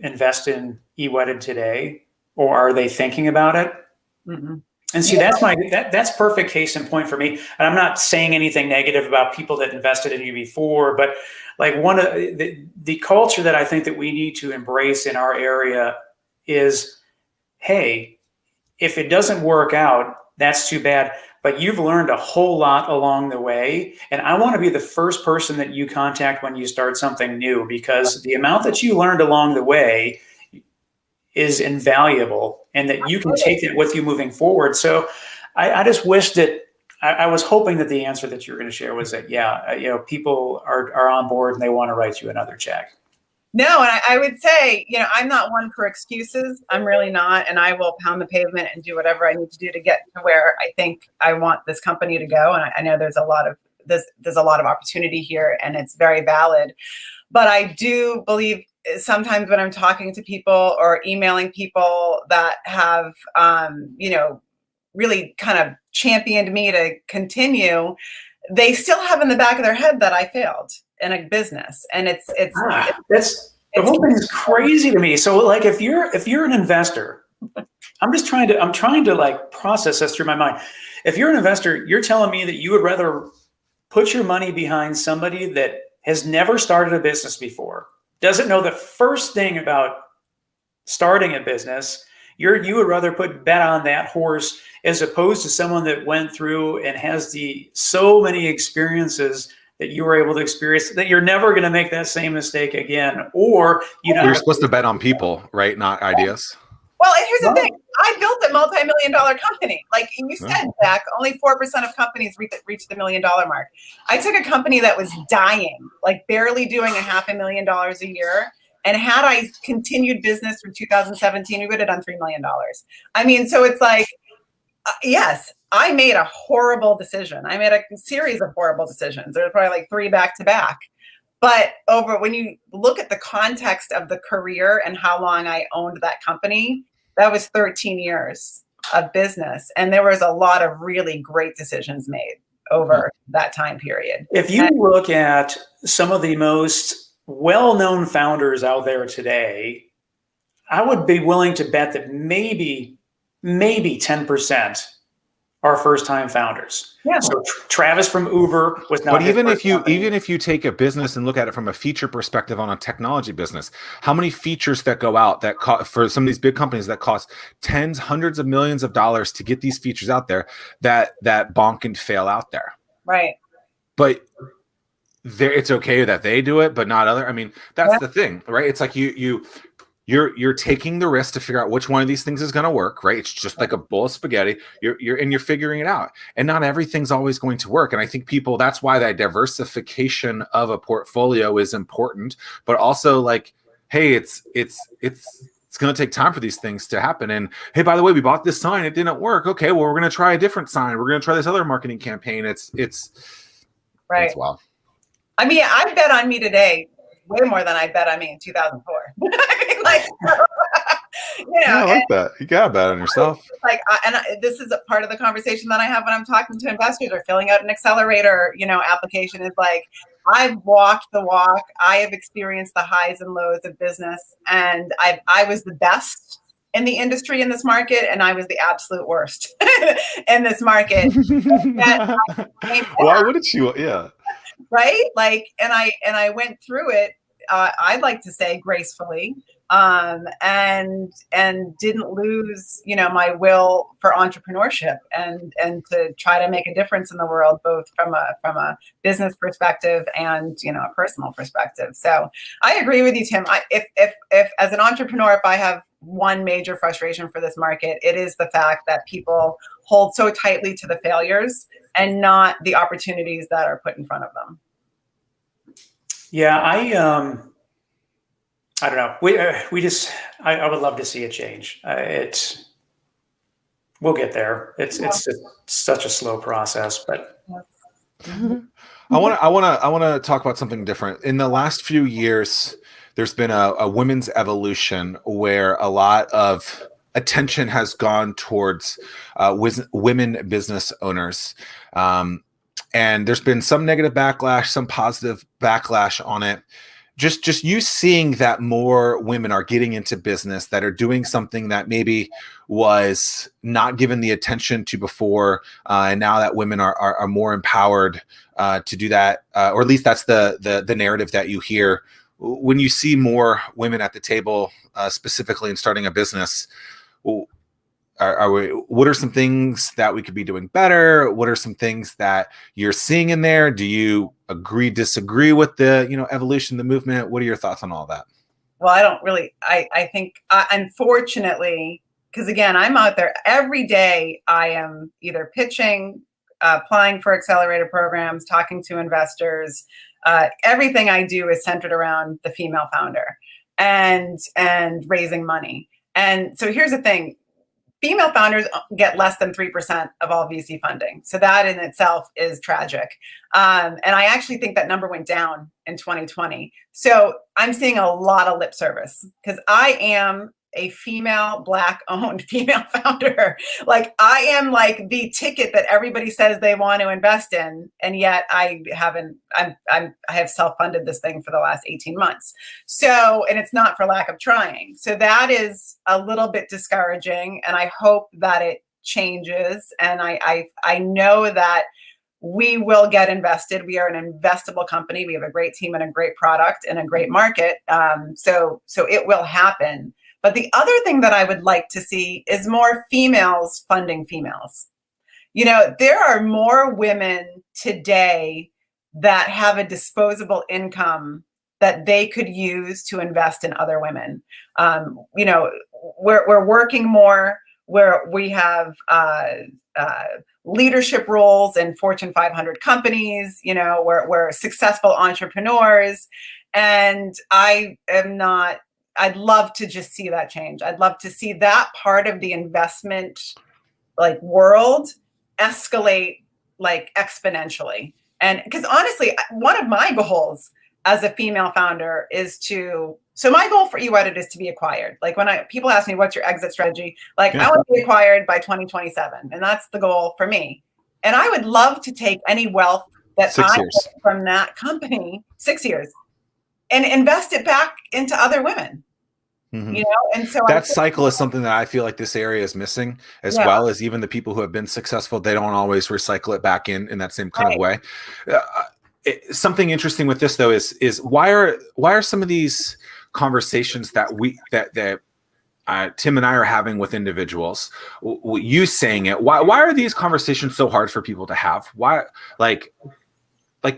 invest in EWedded today, or are they thinking about it? Mm-hmm. And see, that's perfect case in point for me. And I'm not saying anything negative about people that invested in you before, but like one of the culture that I think that we need to embrace in our area is, hey, if it doesn't work out, that's too bad. But you've learned a whole lot along the way. And I want to be the first person that you contact when you start something new, because the amount that you learned along the way is invaluable, and that you can take it with you moving forward. So I just wish that I was hoping that the answer that you were going to share was that, people are on board and they want to write you another check. No, and I would say, I'm not one for excuses. I'm really not. And I will pound the pavement and do whatever I need to do to get to where I think I want this company to go. And I know there's a lot of opportunity here, and it's very valid. But I do believe sometimes when I'm talking to people or emailing people that have, really kind of championed me to continue, they still have in the back of their head that I failed in a business. And it's the whole thing is crazy to me. So like, if you're an investor, I'm trying to like process this through my mind. If you're an investor, you're telling me that you would rather put your money behind somebody that has never started a business before, doesn't know the first thing about starting a business. You would rather bet on that horse as opposed to someone that went through and has so many experiences that you were able to experience, that you're never going to make that same mistake again. Or you're supposed to bet on people, right? Not ideas. Well, here's the thing. I built a multi-million-dollar company. Like you said, Zach, only 4% of companies reach the $1 million mark. I took a company that was dying, like barely doing $500,000 a year. And had I continued business from 2017, we would have done $3 million. I mean, so it's like, yes, I made a horrible decision. I made a series of horrible decisions. There were probably like 3 back to back. But when you look at the context of the career and how long I owned that company, that was 13 years of business. And there was a lot of really great decisions made over that time period. If you look at some of the most well-known founders out there today, I would be willing to bet that maybe 10% are first-time founders. Yeah. So Travis from Uber was not. But even if you take a business and look at it from a feature perspective on a technology business, how many features that go out that for some of these big companies that cost tens, hundreds of millions of dollars to get these features out there that bonk and fail out there. Right. But it's okay that they do it, but not other. I mean, that's the thing, right? It's like you're taking the risk to figure out which one of these things is going to work, right? It's just like a bowl of spaghetti. You're figuring it out, and not everything's always going to work. And I think that's why that diversification of a portfolio is important, but also like, hey, it's going to take time for these things to happen. And hey, by the way, we bought this sign, it didn't work. Okay, well, we're going to try a different sign. We're going to try this other marketing campaign. It's right. Wow. I mean, I bet on me today way more than I bet on me in 2004. I mean, like, I like that. You got to bet on yourself. Like, this is a part of the conversation that I have when I'm talking to investors or filling out an accelerator, application. Is like, I've walked the walk. I have experienced the highs and lows of business, and I was the best in the industry in this market, and I was the absolute worst in this market. Why wouldn't you? Yeah. Right? Like, and I went through it, I'd like to say gracefully, and didn't lose, my will for entrepreneurship and to try to make a difference in the world, both from a business perspective and, a personal perspective. So I agree with you, Tim. If as an entrepreneur, if I have one major frustration for this market, it is the fact that people hold so tightly to the failures and not the opportunities that are put in front of them. Yeah, I don't know. I would love to see it change. We'll get there. It's such a slow process, but. I want to talk about something different. In the last few years, there's been a women's evolution where a lot of attention has gone towards women business owners. And there's been some negative backlash, some positive backlash on it. Just you seeing that more women are getting into business, that are doing something that maybe was not given the attention to before, and now that women are more empowered to do that, or at least that's the narrative that you hear when you see more women at the table, specifically in starting a business. What are some things that we could be doing better? What are some things that you're seeing in there? Do you disagree with the evolution of the movement? What are your thoughts on all that? well, I don't really, I think, unfortunately, because again, I'm out there every day. I am either pitching, applying for accelerator programs, talking to investors. Everything I do is centered around the female founder and raising money. And so here's the thing. Female founders get less than 3% of all VC funding. So that in itself is tragic. And I actually think that number went down in 2020. So I'm seeing a lot of lip service because I am a female, Black-owned female founder. Like I am like the ticket that everybody says they want to invest in, and yet I haven't. I have self-funded this thing for the last 18 months. So, and it's not for lack of trying. So that is a little bit discouraging, and I hope that it changes. And I know that we will get invested. We are an investable company. We have a great team and a great product and a great market. So it will happen. But the other thing that I would like to see is more females funding females. You know, there are more women today that have a disposable income that they could use to invest in other women. You know, we're working more, where we have leadership roles in Fortune 500 companies. You know, we're successful entrepreneurs, and I'd love to just see that change. I'd love to see that part of the investment like world escalate like exponentially. And because honestly, one of my goals as a female founder is so my goal for EWedded is to be acquired. Like when people ask me, what's your exit strategy? Like I want to be acquired by 2027. And that's the goal for me. And I would love to take any wealth that I get from that company, 6 years, and invest it back into other women. Mm-hmm. You know, and so that cycle is something that I feel like this area is missing, as well as even the people who have been successful. They don't always recycle it back in that same kind of way. Something interesting with this though is why are some of these conversations that Tim and I are having with individuals, you saying it, why are these conversations so hard for people to have? Why, like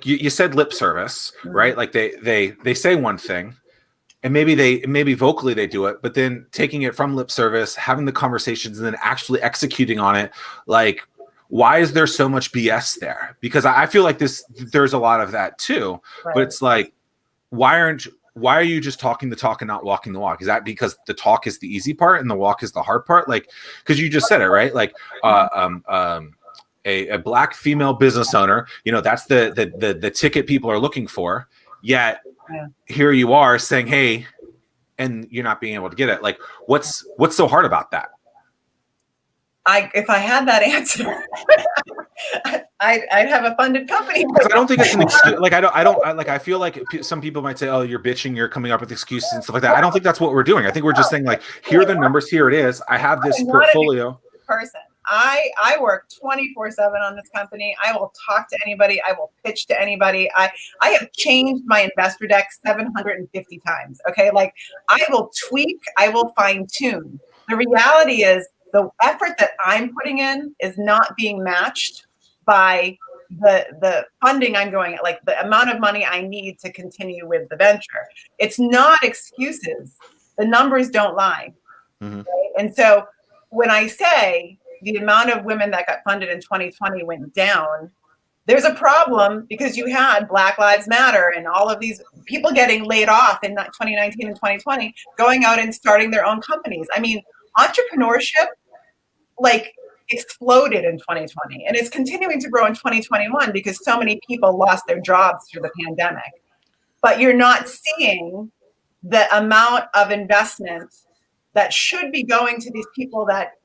you said lip service, right? Like they say one thing, and maybe vocally they do it, but then taking it from lip service, having the conversations, and then actually executing on it. Like, why is there so much BS there? Because I feel like there's a lot of that too. Right. But it's like, why are you just talking the talk and not walking the walk? Is that because the talk is the easy part and the walk is the hard part? Like, because you just said it, right? Like, a Black female business owner, you know, that's the ticket people are looking for. Yet here you are saying, hey, and you're not being able to get it. Like, what's so hard about that? If I had that answer, I'd have a funded company. I don't think it's an excuse. Like, I feel like some people might say, oh, you're bitching, you're coming up with excuses and stuff like that. I don't think that's what we're doing. I think we're just saying, like, here are the numbers, here it is. I have this portfolio. Person. I work 24/7 on this company. I will talk to anybody. I will pitch to anybody. I have changed my investor deck 750 times. Okay. Like I will tweak, I will fine tune. The reality is the effort that I'm putting in is not being matched by the funding I'm going at, like the amount of money I need to continue with the venture. It's not excuses. The numbers don't lie. Mm-hmm. Right? And so when I say the amount of women that got funded in 2020 went down, there's a problem because you had Black Lives Matter and all of these people getting laid off in 2019 and 2020, going out and starting their own companies. I mean, entrepreneurship like exploded in 2020 and it's continuing to grow in 2021 because so many people lost their jobs through the pandemic. But you're not seeing the amount of investment that should be going to these people that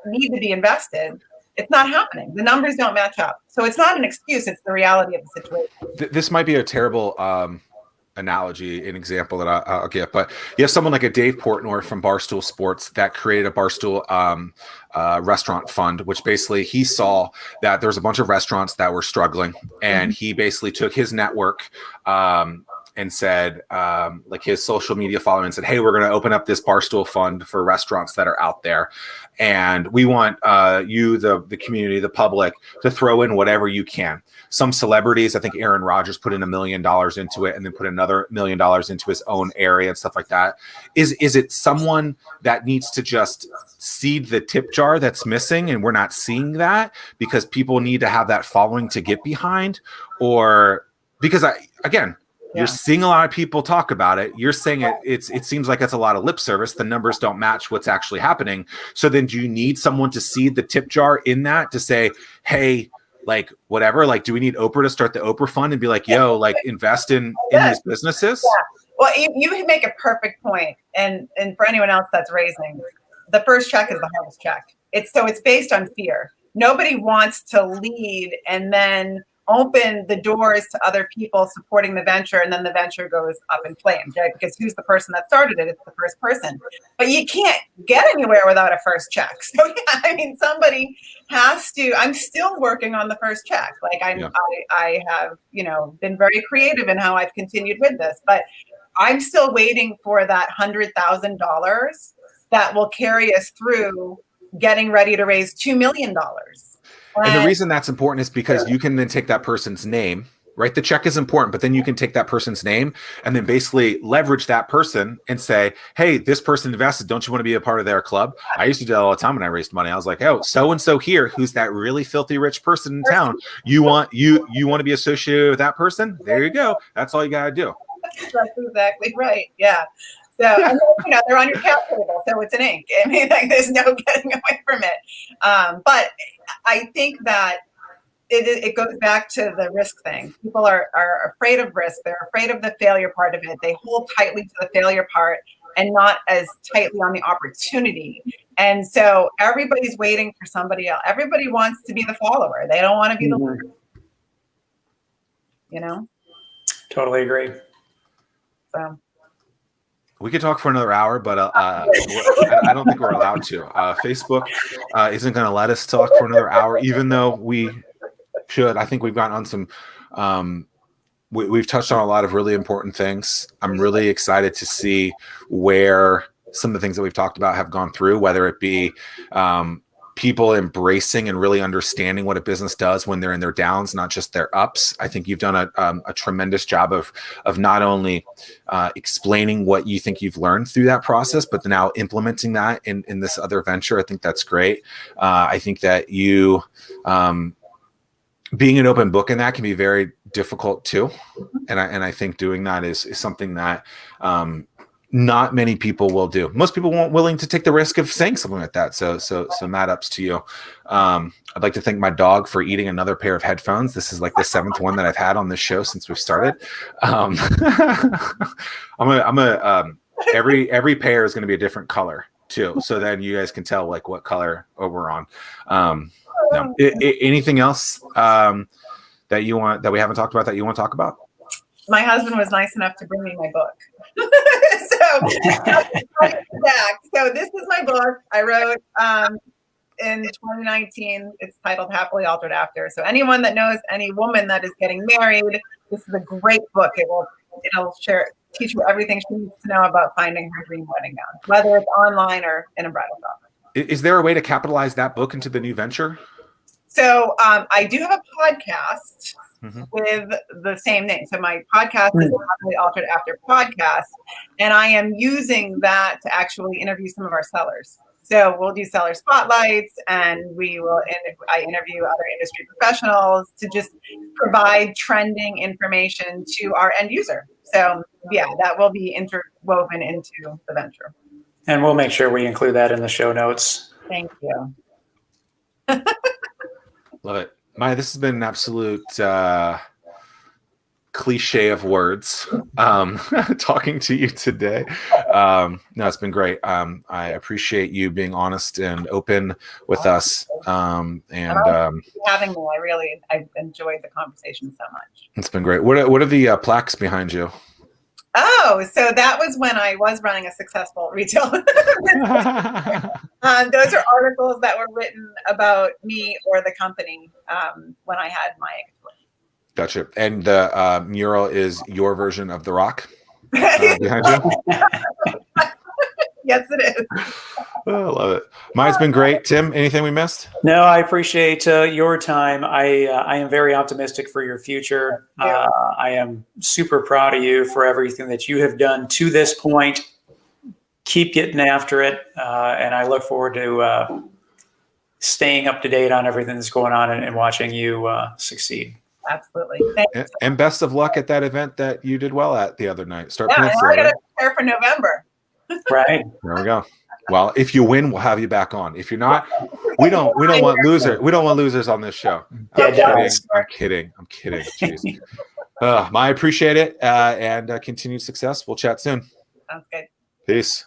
need to be invested. It's not happening. The numbers don't match up. So it's not an excuse. It's the reality of the situation. This might be a terrible analogy, an example that I'll give, but you have someone like a Dave Portnoy from Barstool Sports that created a Barstool restaurant fund, which basically he saw that there was a bunch of restaurants that were struggling, and he basically took his network and said, like his social media following, and said, hey, we're going to open up this Barstool fund for restaurants that are out there. And we want you, the community, the public, to throw in whatever you can. Some celebrities, I think Aaron Rodgers put in $1 million into it and then put another $1 million into his own area and stuff like that. Is it someone that needs to just seed the tip jar that's missing and we're not seeing that because people need to have that following to get behind? Or because you're seeing a lot of people talk about it. You're saying it seems like it's a lot of lip service. The numbers don't match what's actually happening. So then do you need someone to seed the tip jar in that to say, hey, like whatever, like, do we need Oprah to start the Oprah fund and be like, yo, like invest in these businesses? Yeah. Well, you make a perfect point. And for anyone else that's raising, the first check is the hardest check. It's based on fear. Nobody wants to lead and then open the doors to other people supporting the venture, and then the venture goes up in flames, right? Because who's the person that started it? It's the first person. But you can't get anywhere without a first check. So yeah, I mean, somebody has to. I'm still working on the first check. Like I have, been very creative in how I've continued with this, but I'm still waiting for that $100,000 that will carry us through getting ready to raise $2 million. And the reason that's important is because you can then take that person's name, right? The check is important, but then you can take that person's name and then basically leverage that person and say, hey, this person invested. Don't you want to be a part of their club? I used to do that all the time when I raised money. I was like, oh, so-and-so here, who's that really filthy rich person in town? You want to be associated with that person? There you go. That's all you got to do. That's exactly right. Yeah. So, and then, they're on your cap table, so it's an ink. I mean, like, there's no getting away from it. But I think that it goes back to the risk thing. People are afraid of risk. They're afraid of the failure part of it. They hold tightly to the failure part and not as tightly on the opportunity. And so everybody's waiting for somebody else. Everybody wants to be the follower. They don't want to be the leader. Totally agree. So. We could talk for another hour, but I don't think we're allowed to. Facebook isn't going to let us talk for another hour, even though we should. I think we've gotten on some, we've touched on a lot of really important things. I'm really excited to see where some of the things that we've talked about have gone through, whether it be people embracing and really understanding what a business does when they're in their downs, not just their ups. I think you've done a tremendous job of not only explaining what you think you've learned through that process, but now implementing that in this other venture. I think that's great. I think that you being an open book in that can be very difficult too. And I think doing that is something that not many people will do. Most people weren't willing to take the risk of saying something like that. So mad ups to you. I'd like to thank my dog for eating another pair of headphones. This is like the 7th one that I've had on this show since we've started. Every pair is going to be a different color too. So then you guys can tell like what color we're on. No. Anything else that we haven't talked about that you want to talk about? My husband was nice enough to bring me my book. Zack. So this is my book I wrote in 2019. It's titled Happily Altered After. So anyone that knows any woman that is getting married, this is a great book. It'll teach you everything she needs to know about finding her dream wedding gown, whether it's online or in a bridal shop. Is there a way to capitalize that book into the new venture? So I do have a podcast with the same name. So my podcast is Happily Altered After Podcast, and I am using that to actually interview some of our sellers. So we'll do seller spotlights, and I interview other industry professionals to just provide trending information to our end user. So yeah, that will be interwoven into the venture. And we'll make sure we include that in the show notes. Thank you. Love it. Maya, this has been an absolute cliche of words talking to you today. No, it's been great. I appreciate you being honest and open with us. And having me. I've enjoyed the conversation so much. It's been great. What are the plaques behind you? Oh, so that was when I was running a successful retail. Those are articles that were written about me or the company when I had my. Gotcha. And the mural is your version of The Rock behind you? Yes, it is. Oh, I love it. Maya's been great. Tim, anything we missed? No, I appreciate your time. I am very optimistic for your future. I am super proud of you for everything that you have done to this point. Keep getting after it, and I look forward to staying up to date on everything that's going on and watching you succeed. Absolutely. Thanks. And best of luck at that event that you did well at the other night. Start I Peninsula. got to prepare for November. Right. There we go. Well, if you win, we'll have you back on. If you're not, we don't want losers. We don't want losers on this show. I'm kidding. Jeez. I appreciate it, and continued success. We'll chat soon. Sounds good. Peace.